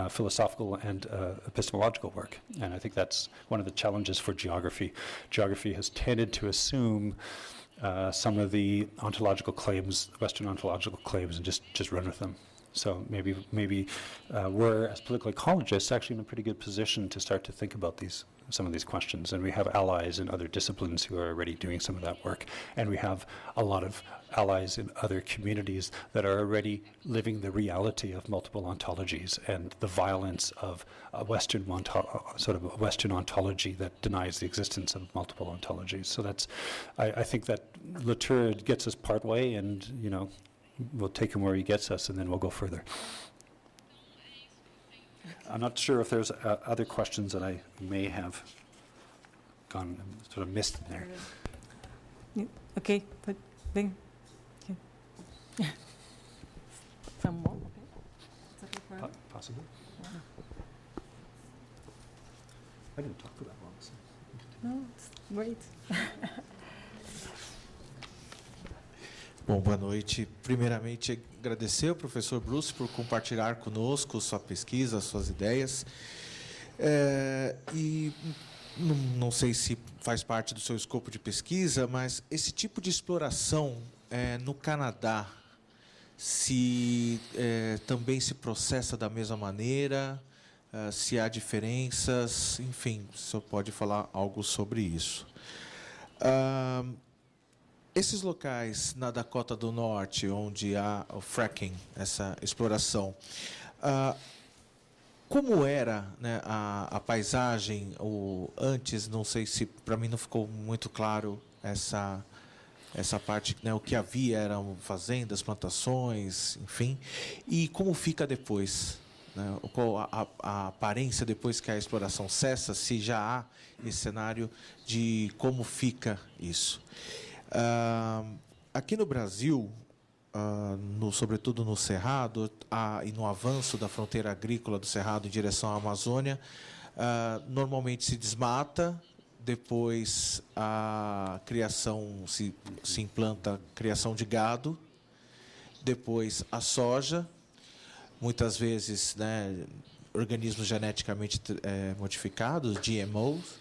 Speaker 3: philosophical and epistemological work. And I think that's one of the challenges for geography. Geography has tended to assume some of the ontological claims, Western ontological claims, and just run with them. So maybe we're, as political ecologists, actually in a pretty good position to start to think about some of these questions. And we have allies in other disciplines who are already doing some of that work. And we have a lot of allies in other communities that are already living the reality of multiple ontologies and the violence of a Western ontology that denies the existence of multiple ontologies. So that's, I think that Latour gets us part way, and we'll take him where he gets us, and then we'll go further. I'm not sure if there's other questions that I may have gone sort of missed there.
Speaker 1: Yeah, okay, but then, okay. Some more. Okay. Is that okay for
Speaker 3: Possibly.
Speaker 1: Yeah.
Speaker 3: I didn't talk for that long. So.
Speaker 1: No, it's great.
Speaker 10: Bom, boa noite. Primeiramente, agradecer ao professor Bruce por compartilhar conosco sua pesquisa, suas ideias. E não sei se faz parte do seu escopo de pesquisa, mas esse tipo de exploração no Canadá, se também se processa da mesma maneira, se há diferenças, enfim, o senhor pode falar algo sobre isso. Esses locais na Dakota do Norte, onde há o fracking, essa exploração, como era, né, a paisagem antes? Não sei se, para mim não ficou muito claro essa parte, né, o que havia eram fazendas, plantações, enfim. E como fica depois? Né, qual a aparência depois que a exploração cessa, se já há esse cenário de como fica isso? Aqui no Brasil, sobretudo no Cerrado, e no avanço da fronteira agrícola do Cerrado em direção à Amazônia, normalmente se desmata, depois a criação se implanta a criação de gado, depois a soja, muitas vezes, né, organismos geneticamente modificados, GMOs.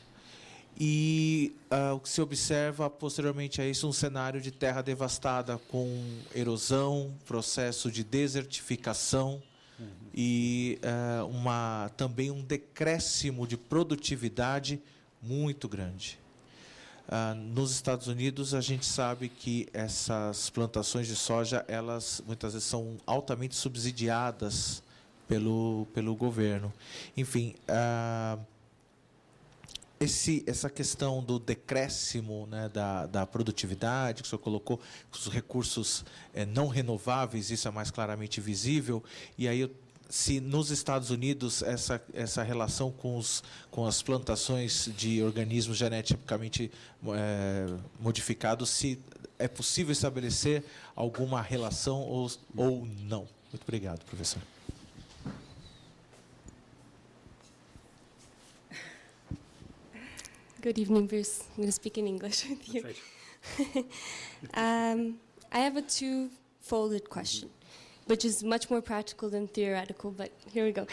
Speaker 10: E o que se observa posteriormente a isso um cenário de terra devastada com erosão, processo de desertificação e também um decréscimo de produtividade muito grande. Nos Estados Unidos, a gente sabe que essas plantações de soja, elas muitas vezes são altamente subsidiadas pelo governo. Enfim, essa questão do decréscimo, né, da produtividade, que o senhor colocou, os recursos não renováveis, isso é mais claramente visível. E aí, se nos Estados Unidos essa relação com as plantações de organismos geneticamente modificados, se é possível estabelecer alguma relação ou não. Muito obrigado, professor.
Speaker 11: Good evening, Bruce. I'm going to speak in English with you. I have a two-folded question, which is much more practical than theoretical, but here we go.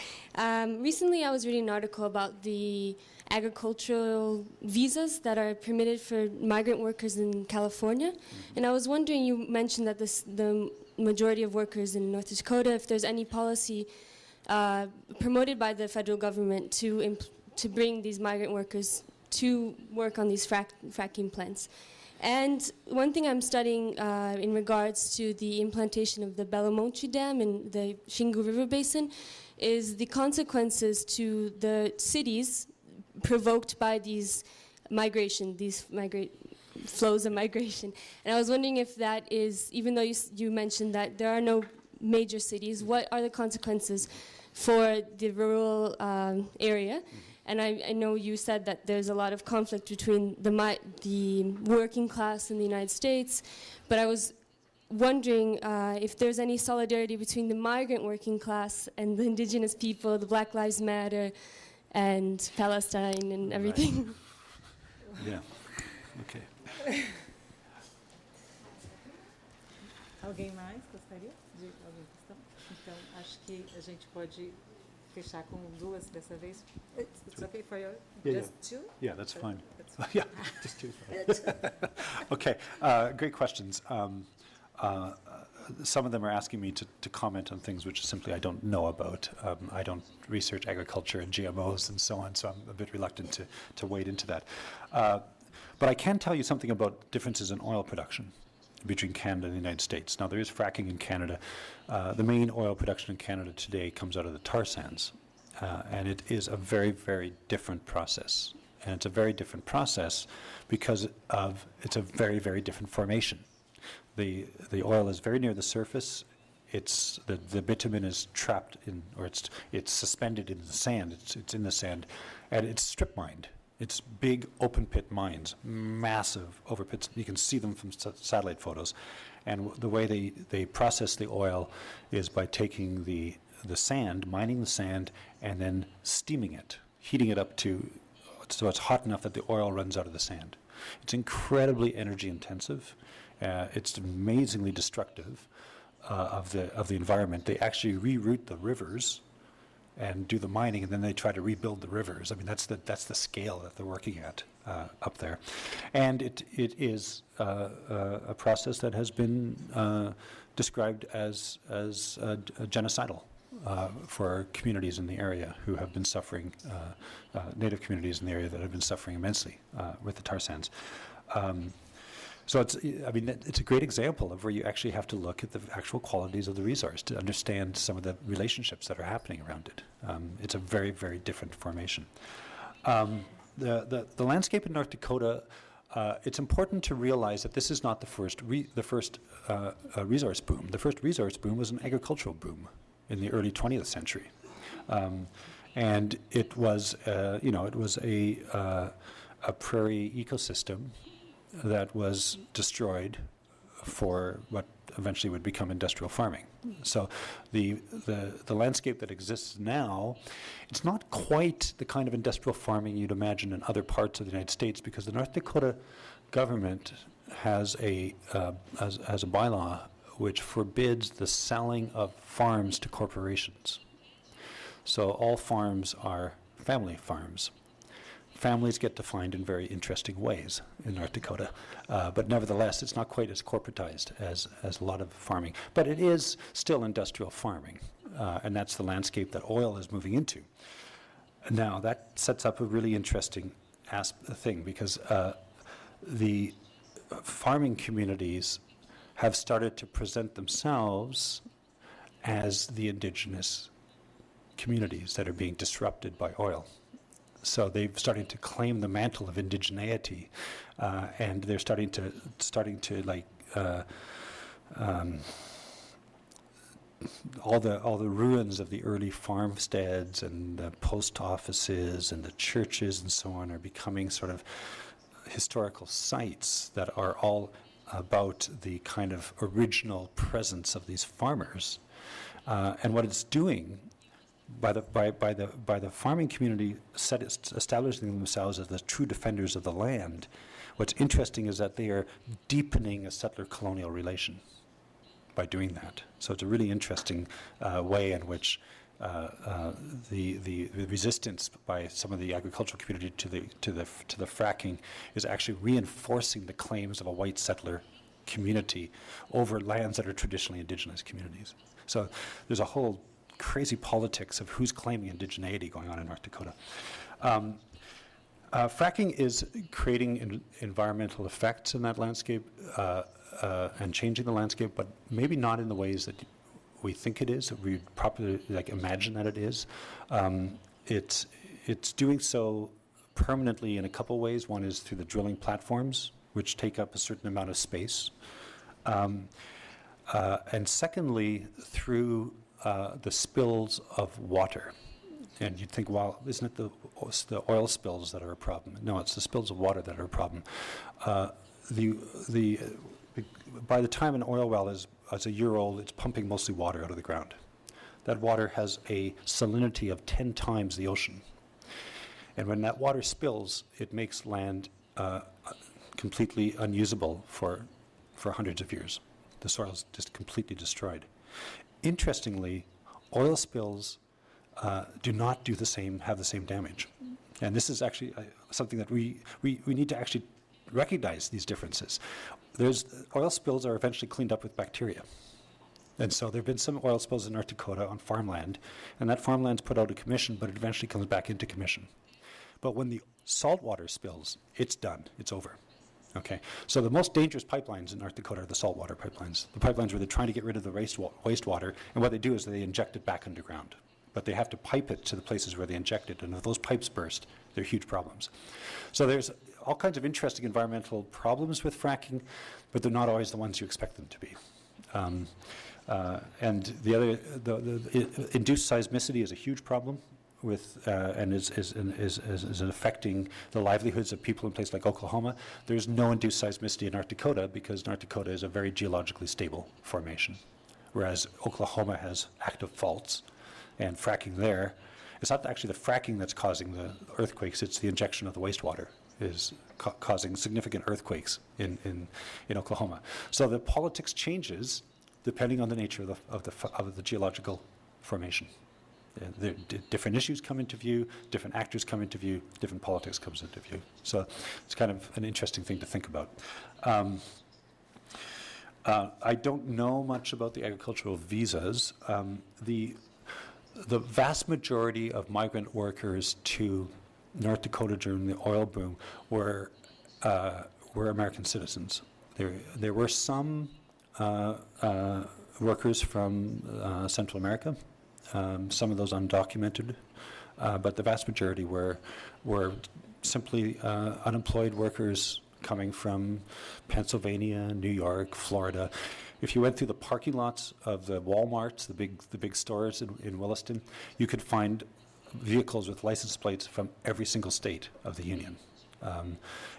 Speaker 11: Recently, I was reading an article about the agricultural visas that are permitted for migrant workers in California, and I was wondering, you mentioned that the majority of workers in North Dakota, if there's any policy promoted by the federal government to bring these migrant workers to work on these fracking plants. And one thing I'm studying in regards to the implantation of the Belamonte Dam in the Xingu River Basin is the consequences to the cities provoked by these flows of migration. And I was wondering if that is, even though you mentioned that there are no major cities, what are the consequences for the rural area? And I know you said that there's a lot of conflict between the working class in the United States, but I was wondering if there's any solidarity between the migrant working class and the indigenous people, the Black Lives Matter, and Palestine and everything.
Speaker 3: Right. Yeah. Okay.
Speaker 1: Alguém mais gostaria de alguma questão? Então, acho que a gente pode fechar com duas dessa vez. It's okay for you? Just two?
Speaker 3: Yeah, that's fine.
Speaker 1: That's fine.
Speaker 3: Yeah, just two. Okay, great questions. some of them are asking me to comment on things which simply I don't know about. I don't research agriculture and GMOs and so on, so I'm a bit reluctant to wade into that. But I can tell you something about differences in oil production between Canada and the United States. Now, there is fracking in Canada. The main oil production in Canada today comes out of the tar sands, and it is a very, very different process. And it's a very different process because it's a very, very different formation. The oil is very near the surface. It's the bitumen is trapped in, or it's suspended in the sand. It's in the sand, and it's strip mined. It's big open pit mines, massive over pits. You can see them from satellite photos. And the way they process the oil is by taking the sand, mining the sand, and then steaming it, heating it up so it's hot enough that the oil runs out of the sand. It's incredibly energy intensive. It's amazingly destructive of the environment. They actually reroute the rivers and do the mining, and then they try to rebuild the rivers. I mean, that's the scale that they're working at up there, and it is a process that has been described as genocidal for communities in the area who have been suffering, native communities in the area that have been suffering immensely with the tar sands. So it's a great example of where you actually have to look at the actual qualities of the resource to understand some of the relationships that are happening around it. It's a very, very different formation. The landscape in North Dakota, it's important to realize that this is not the first resource boom. The first resource boom was an agricultural boom in the early 20th century. And it was, it was a prairie ecosystem that was destroyed for what eventually would become industrial farming. So the landscape that exists now, it's not quite the kind of industrial farming you'd imagine in other parts of the United States, because the North Dakota government has a bylaw which forbids the selling of farms to corporations. So all farms are family farms. Families get defined in very interesting ways in North Dakota, but nevertheless, it's not quite as corporatized as a lot of farming. But it is still industrial farming, and that's the landscape that oil is moving into. Now, that sets up a really interesting thing, because the farming communities have started to present themselves as the indigenous communities that are being disrupted by oil. So they've started to claim the mantle of indigeneity, and they're starting to all the ruins of the early farmsteads and the post offices and the churches and so on are becoming sort of historical sites that are all about the kind of original presence of these farmers, and what it's doing. By the farming community establishing themselves as the true defenders of the land, what's interesting is that they are deepening a settler-colonial relation by doing that. So it's a really interesting way in which the resistance by some of the agricultural community to the fracking is actually reinforcing the claims of a white settler community over lands that are traditionally indigenous communities. So there's a whole crazy politics of who's claiming indigeneity going on in North Dakota. Fracking is creating environmental effects in that landscape and changing the landscape, but maybe not in the ways that we think it is, that we properly imagine that it is. It's doing so permanently in a couple ways. One is through the drilling platforms, which take up a certain amount of space. And secondly, through the spills of water. And you'd think, well, isn't it the oil spills that are a problem? No, it's the spills of water that are a problem. By the time an oil well is a year old, it's pumping mostly water out of the ground. That water has a salinity of 10 times the ocean. And when that water spills, it makes land completely unusable for hundreds of years. The soil is just completely destroyed. Interestingly, oil spills do not have the same damage. And this is actually something that we need to actually recognize these differences. Oil spills are eventually cleaned up with bacteria. And so there have been some oil spills in North Dakota on farmland, and that farmland's put out of commission, but it eventually comes back into commission. But when the saltwater spills, it's done. It's over. Okay, so the most dangerous pipelines in North Dakota are the saltwater pipelines. The pipelines where they're trying to get rid of the wastewater, and what they do is they inject it back underground. But they have to pipe it to the places where they inject it, and if those pipes burst, they're huge problems. So there's all kinds of interesting environmental problems with fracking, but they're not always the ones you expect them to be. And the other, induced seismicity is a huge problem with, and is affecting the livelihoods of people in places like Oklahoma. There's no induced seismicity in North Dakota because North Dakota is a very geologically stable formation, whereas Oklahoma has active faults, and fracking there, it's not actually the fracking that's causing the earthquakes, it's the injection of the wastewater is causing significant earthquakes in Oklahoma. So the politics changes depending on the nature of the geological formation. Different issues come into view, different actors come into view, different politics comes into view. So it's kind of an interesting thing to think about. I don't know much about the agricultural visas. The vast majority of migrant workers to North Dakota during the oil boom were American citizens. There were some workers from Central America, some of those undocumented, but the vast majority were simply unemployed workers coming from Pennsylvania, New York, Florida. If you went through the parking lots of the Walmarts, the big stores in Williston, you could find vehicles with license plates from every single state of the Union.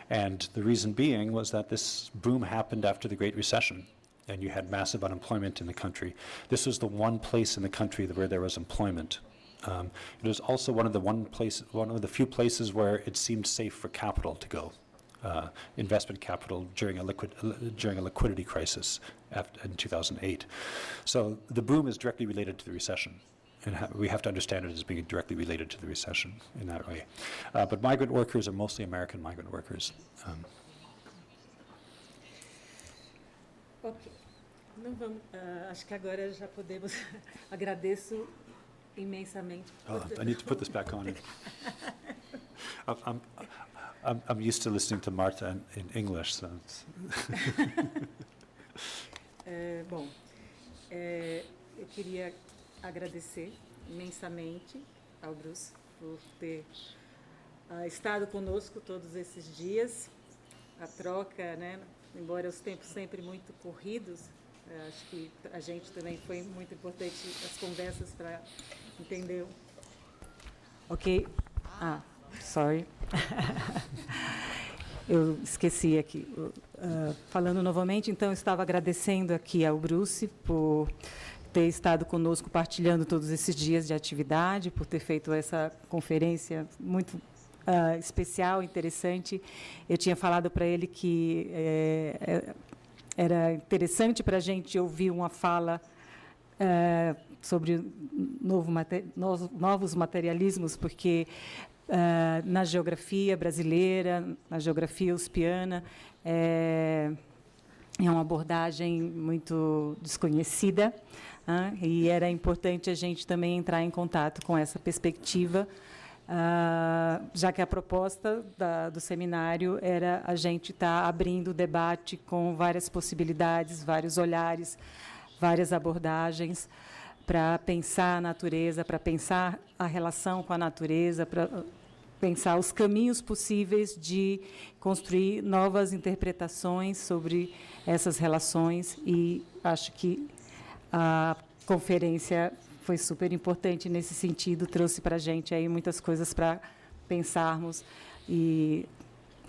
Speaker 3: And the reason being was that this boom happened after the Great Recession, and you had massive unemployment in the country. This was the one place in the country where there was employment. It was also one of the few places where it seemed safe for capital to go. Investment capital during a liquidity crisis in 2008. So the boom is directly related to the recession, and we have to understand it as being directly related to the recession in that way. But migrant workers are mostly American migrant workers.
Speaker 1: Ok. Não vamos, acho que agora já podemos. Agradeço imensamente.
Speaker 3: Oh, I need to put this back on. I'm used to listening to Marta in English, so it's
Speaker 1: Bom, eu queria agradecer imensamente ao Bruce por ter estado conosco todos esses dias. A troca, né? Embora os tempos sempre muito corridos, acho que a gente também foi muito importante as conversas para entender. Ok. Sorry. Eu esqueci aqui. Falando novamente, então, estava agradecendo aqui ao Bruce por ter estado conosco partilhando todos esses dias de atividade, por ter feito essa conferência muito especial, interessante. Eu tinha falado para ele que era interessante para a gente ouvir uma fala sobre novos materialismos, porque na geografia brasileira, na geografia uspiana, é uma abordagem muito desconhecida, e era importante a gente também entrar em contato com essa perspectiva, já que a proposta do seminário era a gente estar abrindo o debate com várias possibilidades, vários olhares, várias abordagens, para pensar a natureza, para pensar a relação com a natureza, para pensar os caminhos possíveis de construir novas interpretações sobre essas relações, e acho que a conferência foi super importante nesse sentido, trouxe para a gente aí muitas coisas para pensarmos e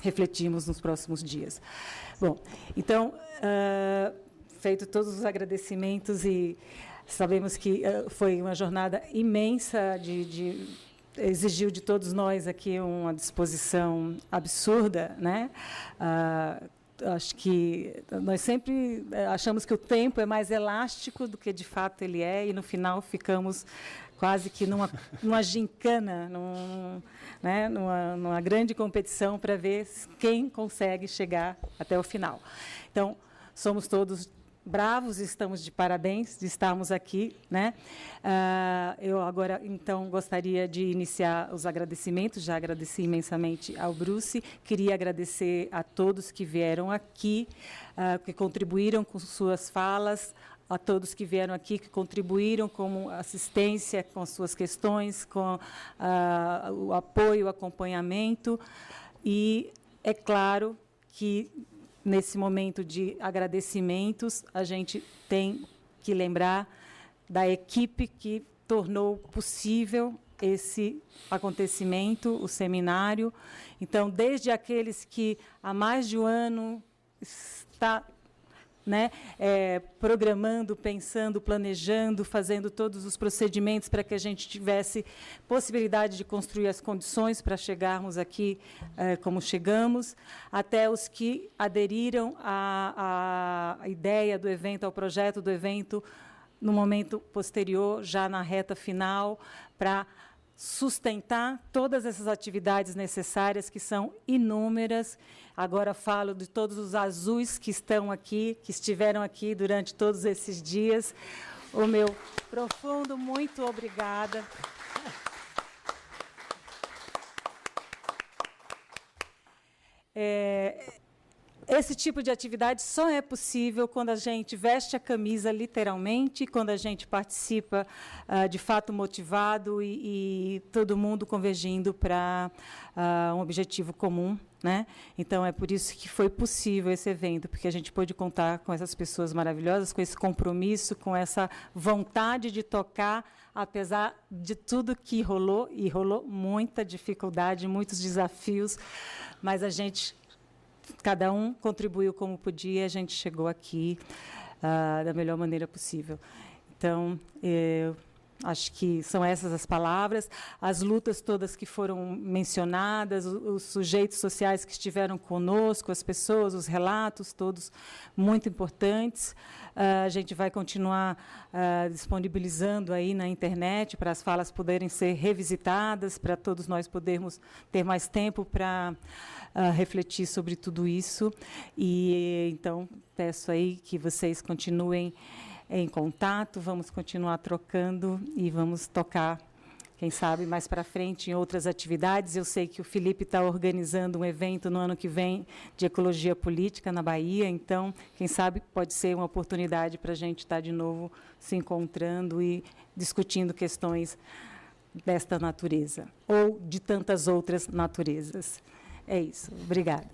Speaker 1: refletirmos nos próximos dias. Bom, então, feito todos os agradecimentos, e sabemos que foi uma jornada imensa, exigiu de todos nós aqui uma disposição absurda, né? Acho que nós sempre achamos que o tempo é mais elástico do que de fato ele é, e no final ficamos quase que numa gincana, numa grande competição para ver quem consegue chegar até o final. Então, somos todos bravos, estamos de parabéns de estarmos aqui, né? Eu agora, então, gostaria de iniciar os agradecimentos. Já agradeci imensamente ao Bruce. Queria agradecer a todos que vieram aqui, que contribuíram com suas falas, a todos que vieram aqui, que contribuíram com assistência, com suas questões, com o apoio, o acompanhamento. E é claro que, nesse momento de agradecimentos, a gente tem que lembrar da equipe que tornou possível esse acontecimento, o seminário. Então, desde aqueles que há mais de um ano está, né, programando, pensando, planejando, fazendo todos os procedimentos para que a gente tivesse possibilidade de construir as condições para chegarmos aqui como chegamos, até os que aderiram à ideia do evento, ao projeto do evento, no momento posterior, já na reta final, para sustentar todas essas atividades necessárias, que são inúmeras. Agora falo de todos os azuis que estão aqui, que estiveram aqui durante todos esses dias. O meu profundo muito obrigada. Esse tipo de atividade só é possível quando a gente veste a camisa, literalmente, quando a gente participa de fato motivado e todo mundo convergindo para um objetivo comum, né? Então, é por isso que foi possível esse evento, porque a gente pôde contar com essas pessoas maravilhosas, com esse compromisso, com essa vontade de tocar, apesar de tudo que rolou, e rolou muita dificuldade, muitos desafios, mas a gente... Cada um contribuiu como podia, a gente chegou aqui da melhor maneira possível. Então, eu acho que são essas as palavras. As lutas todas que foram mencionadas, os sujeitos sociais que estiveram conosco, as pessoas, os relatos, todos muito importantes. A gente vai continuar disponibilizando aí na internet para as falas poderem ser revisitadas, para todos nós podermos ter mais tempo para refletir sobre tudo isso. E, então, peço aí que vocês continuem em contato, vamos continuar trocando e vamos tocar, quem sabe, mais para frente em outras atividades. Eu sei que o Felipe está organizando um evento no ano que vem de ecologia política na Bahia, então, quem sabe, pode ser uma oportunidade para a gente estar de novo se encontrando e discutindo questões desta natureza, ou de tantas outras naturezas. É isso. Obrigada.